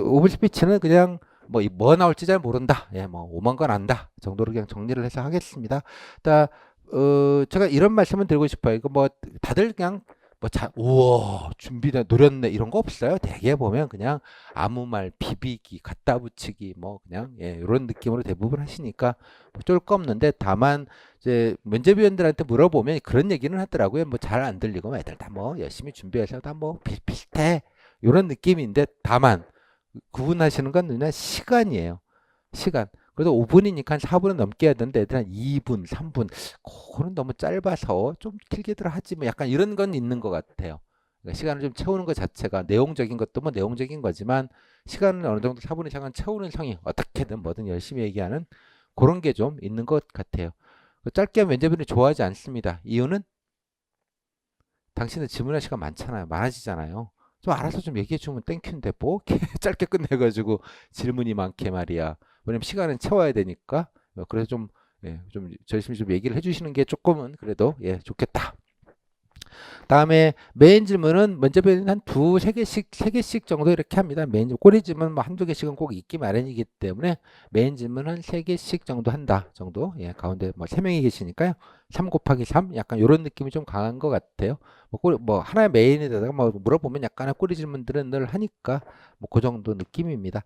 오븐 스피치는 그냥 뭐 나올지 잘 모른다. 예, 뭐 오만 건 안다. 정도로 그냥 정리를 해서 하겠습니다. 자, 제가 이런 말씀을 드리고 싶어요. 이거 뭐 다들 그냥 우와, 준비돼, 노렸네, 이런 거 없어요. 대개 보면 그냥 아무 말, 비비기, 갖다 붙이기, 뭐 그냥, 예, 이런 느낌으로 대부분 하시니까 쫄 거 없는데, 다만, 이제 면접위원들한테 물어보면 그런 얘기는 하더라고요. 뭐 잘 안 들리고, 뭐 애들 다 뭐 열심히 준비해서 다 뭐 비슷비슷해. 이런 느낌인데, 다만, 구분하시는 건 그냥 시간이에요. 시간. 그래도 5분이니까 한 4분은 넘게 해야 되는데 애들 한 2분, 3분. 그거는 너무 짧아서 좀 길게들 하지 뭐 약간 이런 건 있는 것 같아요. 그러니까 시간을 좀 채우는 것 자체가 내용적인 것도 뭐 내용적인 거지만 시간을 어느 정도 4분 이상은 채우는 성이 어떻게든 뭐든 열심히 얘기하는 그런 게 좀 있는 것 같아요. 짧게 하면 면접인이 좋아하지 않습니다. 이유는 당신은 질문할 시간 많잖아요. 많아지잖아요. 좀 알아서 좀 얘기해 주면 땡큐인데 뭐 짧게 끝내가지고 질문이 많게 말이야. 왜냐면 시간은 채워야 되니까. 그래서 좀, 예, 좀 열심히 좀 얘기를 해주시는 게 조금은 그래도 예, 좋겠다. 다음에 메인 질문은 면접에는 한 세 개씩 정도 이렇게 합니다. 메인 질문, 꼬리 질문 뭐 한두 개씩은 꼭 있기 마련이기 때문에 메인 질문은 세 개씩 정도 한다 정도. 예, 가운데 뭐 세 명이 계시니까요. 3 곱하기 3 약간 이런 느낌이 좀 강한 것 같아요. 뭐 하나의 메인에다가 뭐 물어보면 약간의 꼬리 질문들은 늘 하니까 뭐 그 정도 느낌입니다.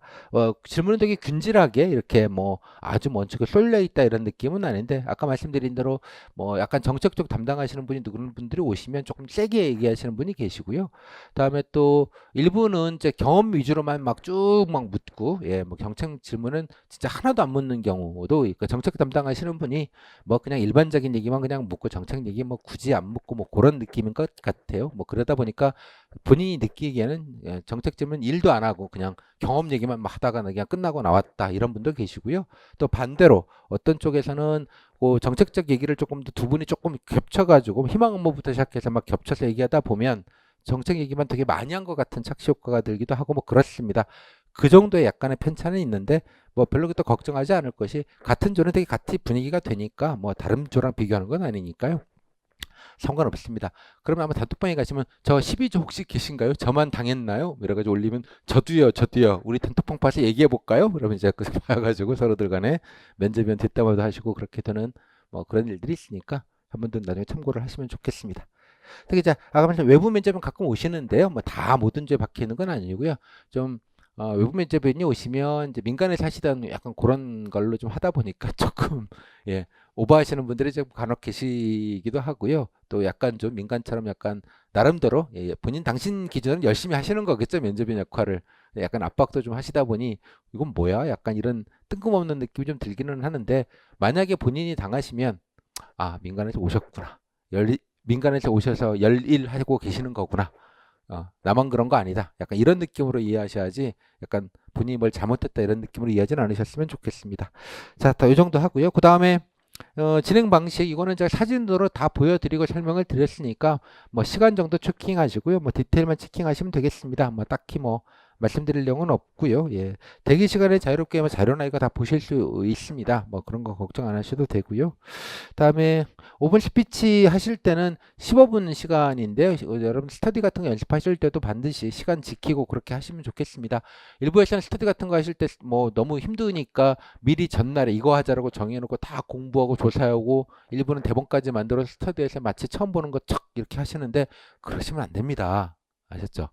질문은 되게 균질하게 이렇게 뭐 아주 먼 척에 쏠려 있다 이런 느낌은 아닌데 아까 말씀드린 대로 뭐 약간 정책적 담당하시는 분이 누구는 분들이 오시면 조금 세게 얘기하시는 분이 계시고요. 그다음에 또 일부는 이제 경험 위주로만 막 쭉 막 묻고 예, 뭐 정책 질문은 진짜 하나도 안 묻는 경우도 있고 정책 담당하시는 분이 뭐 그냥 일반적인 얘기만 그냥 묻고 정책 얘기 뭐 굳이 안 묻고 뭐 그런 느낌인 것 같아요. 뭐 그러다 보니까 본인이 느끼기에는 예, 정책 질문 일도 안 하고 그냥 경험 얘기만 막 하다가 그냥 끝나고 나왔다 이런 분도 계시고요. 또 반대로 어떤 쪽에서는 그 정책적 얘기를 조금 더 두 분이 조금 겹쳐가지고 희망 업무부터 시작해서 막 겹쳐서 얘기하다 보면 정책 얘기만 되게 많이 한 것 같은 착시 효과가 들기도 하고 뭐 그렇습니다. 그 정도의 약간의 편차는 있는데 뭐 별로 또 걱정하지 않을 것이 같은 조는 되게 같이 분위기가 되니까 뭐 다른 조랑 비교하는 건 아니니까요. 상관없습니다. 그러면 아마 단톡방에 가시면 저 12조 혹시 계신가요? 저만 당했나요? 이래가지고 올리면 저도요. 우리 단톡방 봐서 얘기해 볼까요? 그러면 이제 그 봐가지고 서로들 간에 면접위원 뒷담화도 하시고 그렇게 되는 뭐 그런 일들이 있으니까 한 번 더 나중에 참고를 하시면 좋겠습니다. 특히 이제 아까 말씀 외부 면접은 가끔 오시는데요. 뭐 다 모든 주에 박혀 있는 건 아니고요. 좀 외부 면접인이 오시면 이제 민간에서 하시던 약간 그런 걸로 좀 하다 보니까 조금 예 오버하시는 분들이 좀 간혹 계시기도 하고요. 또 약간 좀 민간처럼 약간 나름대로 본인 당신 기준은 열심히 하시는 거겠죠. 면접인 역할을 약간 압박도 좀 하시다 보니 이건 뭐야? 약간 이런 뜬금없는 느낌이 좀 들기는 하는데 만약에 본인이 당하시면 아 민간에서 오셨구나. 민간에서 오셔서 열일하고 계시는 거구나. 나만 그런 거 아니다. 약간 이런 느낌으로 이해하셔야지 약간 본인이 뭘 잘못했다 이런 느낌으로 이해하지는 않으셨으면 좋겠습니다. 자, 이 정도 하고요. 그 다음에 진행 방식 이거는 제가 사진으로 다 보여드리고 설명을 드렸으니까 뭐 시간 정도 체킹하시고요. 뭐 디테일만 체킹하시면 되겠습니다. 뭐 딱히 뭐 말씀드릴 내용은 없고요. 예. 대기 시간에 자유롭게 뭐 자료나 이거 다 보실 수 있습니다. 뭐 그런 거 걱정 안 하셔도 되고요. 그다음에 5분 스피치 하실 때는 15분 시간인데요. 여러분 스터디 같은 거 연습하실 때도 반드시 시간 지키고 그렇게 하시면 좋겠습니다. 일부에서는 스터디 같은 거 하실 때 뭐 너무 힘드니까 미리 전날에 이거 하자라고 정해놓고 다 공부하고 조사하고 일부는 대본까지 만들어서 스터디에서 마치 처음 보는 것 척 이렇게 하시는데 그러시면 안 됩니다. 아셨죠?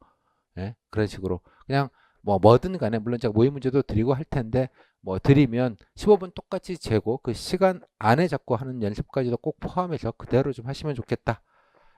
예? 그런 식으로 그냥 뭐든 간에 물론 제가 모의 문제도 드리고 할 텐데 뭐 드리면 15분 똑같이 재고 그 시간 안에 자꾸 하는 연습까지도 꼭 포함해서 그대로 좀 하시면 좋겠다.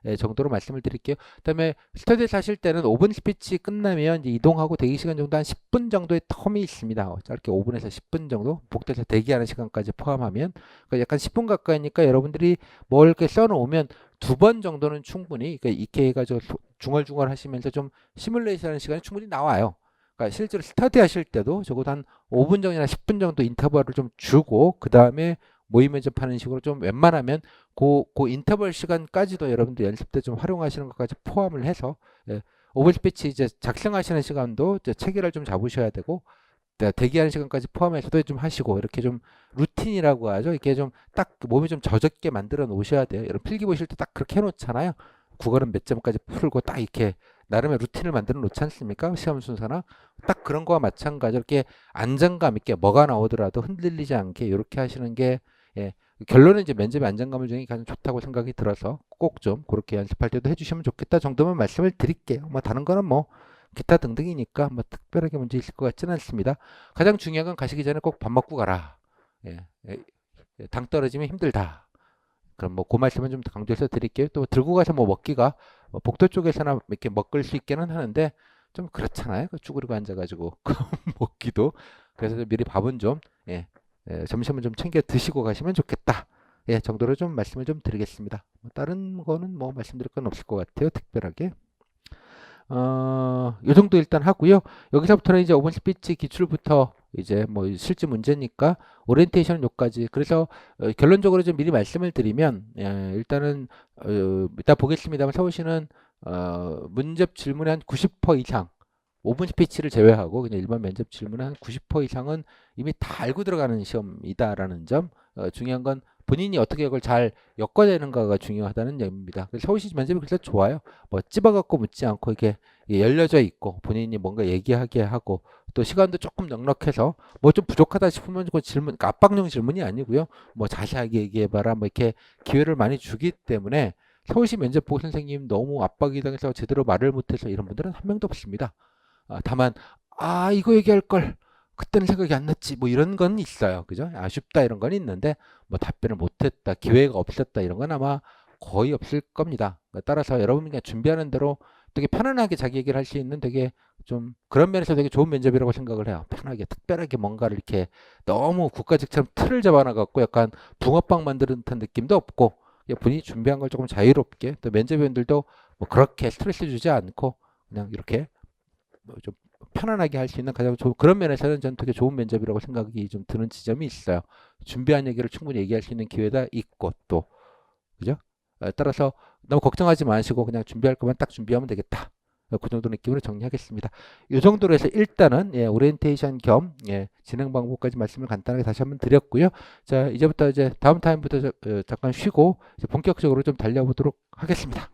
예, 정도로 말씀을 드릴게요. 그다음에 스터디에서 하실 때는 5분 스피치 끝나면 이제 이동하고 대기 시간 정도 한 10분 정도의 텀이 있습니다. 짧게 5분에서 10분 정도 복도에서 대기하는 시간까지 포함하면 그러니까 약간 10분 가까이니까 여러분들이 뭘 이렇게 써놓으면 2번 정도는 충분히 그러니까 이렇게 해가지고 중얼중얼 하시면서 좀 시뮬레이션 하는 시간이 충분히 나와요. 그러니까 실제로 스터디 하실 때도 적어도 한 5분 정도나 10분 정도 인터벌을 좀 주고 그 다음에 모의 면접하는 식으로 좀 웬만하면 그 인터벌 시간까지도 여러분들 연습 때 좀 활용하시는 것까지 포함을 해서 예, 5분 스피치 이제 작성하시는 시간도 이제 체계를 좀 잡으셔야 되고 대기하는 시간까지 포함해서도 좀 하시고 이렇게 좀 루틴이라고 하죠. 이렇게 좀 딱 몸이 좀 젖었게 만들어 놓으셔야 돼요. 여러분 필기 보실 때 딱 그렇게 해놓잖아요. 국어는 몇 점까지 풀고 딱 이렇게 나름의 루틴을 만들어 놓지 않습니까? 시험 순서나 딱 그런 거와 마찬가지로 이렇게 안정감 있게 뭐가 나오더라도 흔들리지 않게 이렇게 하시는 게 예, 결론은 이제 면접의 안정감을 주는 게 가장 좋다고 생각이 들어서 꼭 좀 그렇게 연습할 때도 해주시면 좋겠다 정도만 말씀을 드릴게요. 뭐 다른 거는 뭐 기타 등등이니까 뭐 특별하게 문제 있을 것 같지는 않습니다. 가장 중요한 건 가시기 전에 꼭 밥 먹고 가라. 예, 당 떨어지면 힘들다. 그럼 뭐 그 말씀은 좀 강조해서 드릴게요. 또 들고 가서 뭐 먹기가 뭐 복도 쪽에서나 이렇게 먹을 수 있기는 하는데 좀 그렇잖아요. 그 쭈그리고 앉아가지고 먹기도. 그래서 미리 밥은 좀 예, 점심은 좀 챙겨 드시고 가시면 좋겠다. 예, 정도로 좀 말씀을 좀 드리겠습니다. 뭐 다른 거는 뭐 말씀드릴 건 없을 것 같아요. 특별하게. 요 정도 일단 하고요. 여기서부터는 이제 오픈 스피치 기출부터 이제 뭐 실제 문제니까 오리엔테이션은 여기까지. 그래서 결론적으로 좀 미리 말씀을 드리면 일단은 이따 보겠습니다만 서울시는 문접 질문의 한 90% 이상 5분 스피치를 제외하고 그냥 일반 면접 질문의 한 90% 이상은 이미 다 알고 들어가는 시험이다라는 점. 중요한 건 본인이 어떻게 이걸 잘 엮어내는가가 중요하다는 점입니다. 그래서 서울시 면접이 그래서 좋아요. 뭐 찝어갖고 묻지 않고 이게 열려져 있고 본인이 뭔가 얘기하게 하고 또 시간도 조금 넉넉해서 뭐 좀 부족하다 싶으면 그 질문, 그러니까 압박용 질문이 아니고요. 뭐 자세하게 얘기해봐라 뭐 이렇게 기회를 많이 주기 때문에 서울시 면접 보고 선생님 너무 압박이 당해서 제대로 말을 못해서 이런 분들은 한 명도 없습니다. 다만 이거 얘기할 걸 그때는 생각이 안 났지 뭐 이런 건 있어요. 그죠? 아쉽다 이런 건 있는데 뭐 답변을 못했다 기회가 없었다 이런 건 아마 거의 없을 겁니다. 따라서 여러분이 그냥 준비하는 대로 되게 편안하게 자기 얘기를 할 수 있는 되게 좀 그런 면에서 되게 좋은 면접이라고 생각을 해요. 편하게 특별하게 뭔가를 이렇게 너무 국가직처럼 틀을 잡아놔갖고 약간 붕어빵 만드는 듯한 느낌도 없고 본인이 준비한 걸 조금 자유롭게 또 면접위원들도 뭐 그렇게 스트레스 주지 않고 그냥 이렇게 뭐좀 편안하게 할 수 있는 가장 좋은 그런 면에서는 저는 되게 좋은 면접이라고 생각이 좀 드는 지점이 있어요. 준비한 얘기를 충분히 얘기할 수 있는 기회가 있고 또 그죠? 따라서 너무 걱정하지 마시고 그냥 준비할 거면 딱 준비하면 되겠다. 그 정도 느낌으로 정리하겠습니다. 이 정도로 해서 일단은 오리엔테이션 겸 진행 방법까지 말씀을 간단하게 다시 한번 드렸고요. 자, 이제부터 이제 다음 타임부터 잠깐 쉬고 이제 본격적으로 좀 달려보도록 하겠습니다.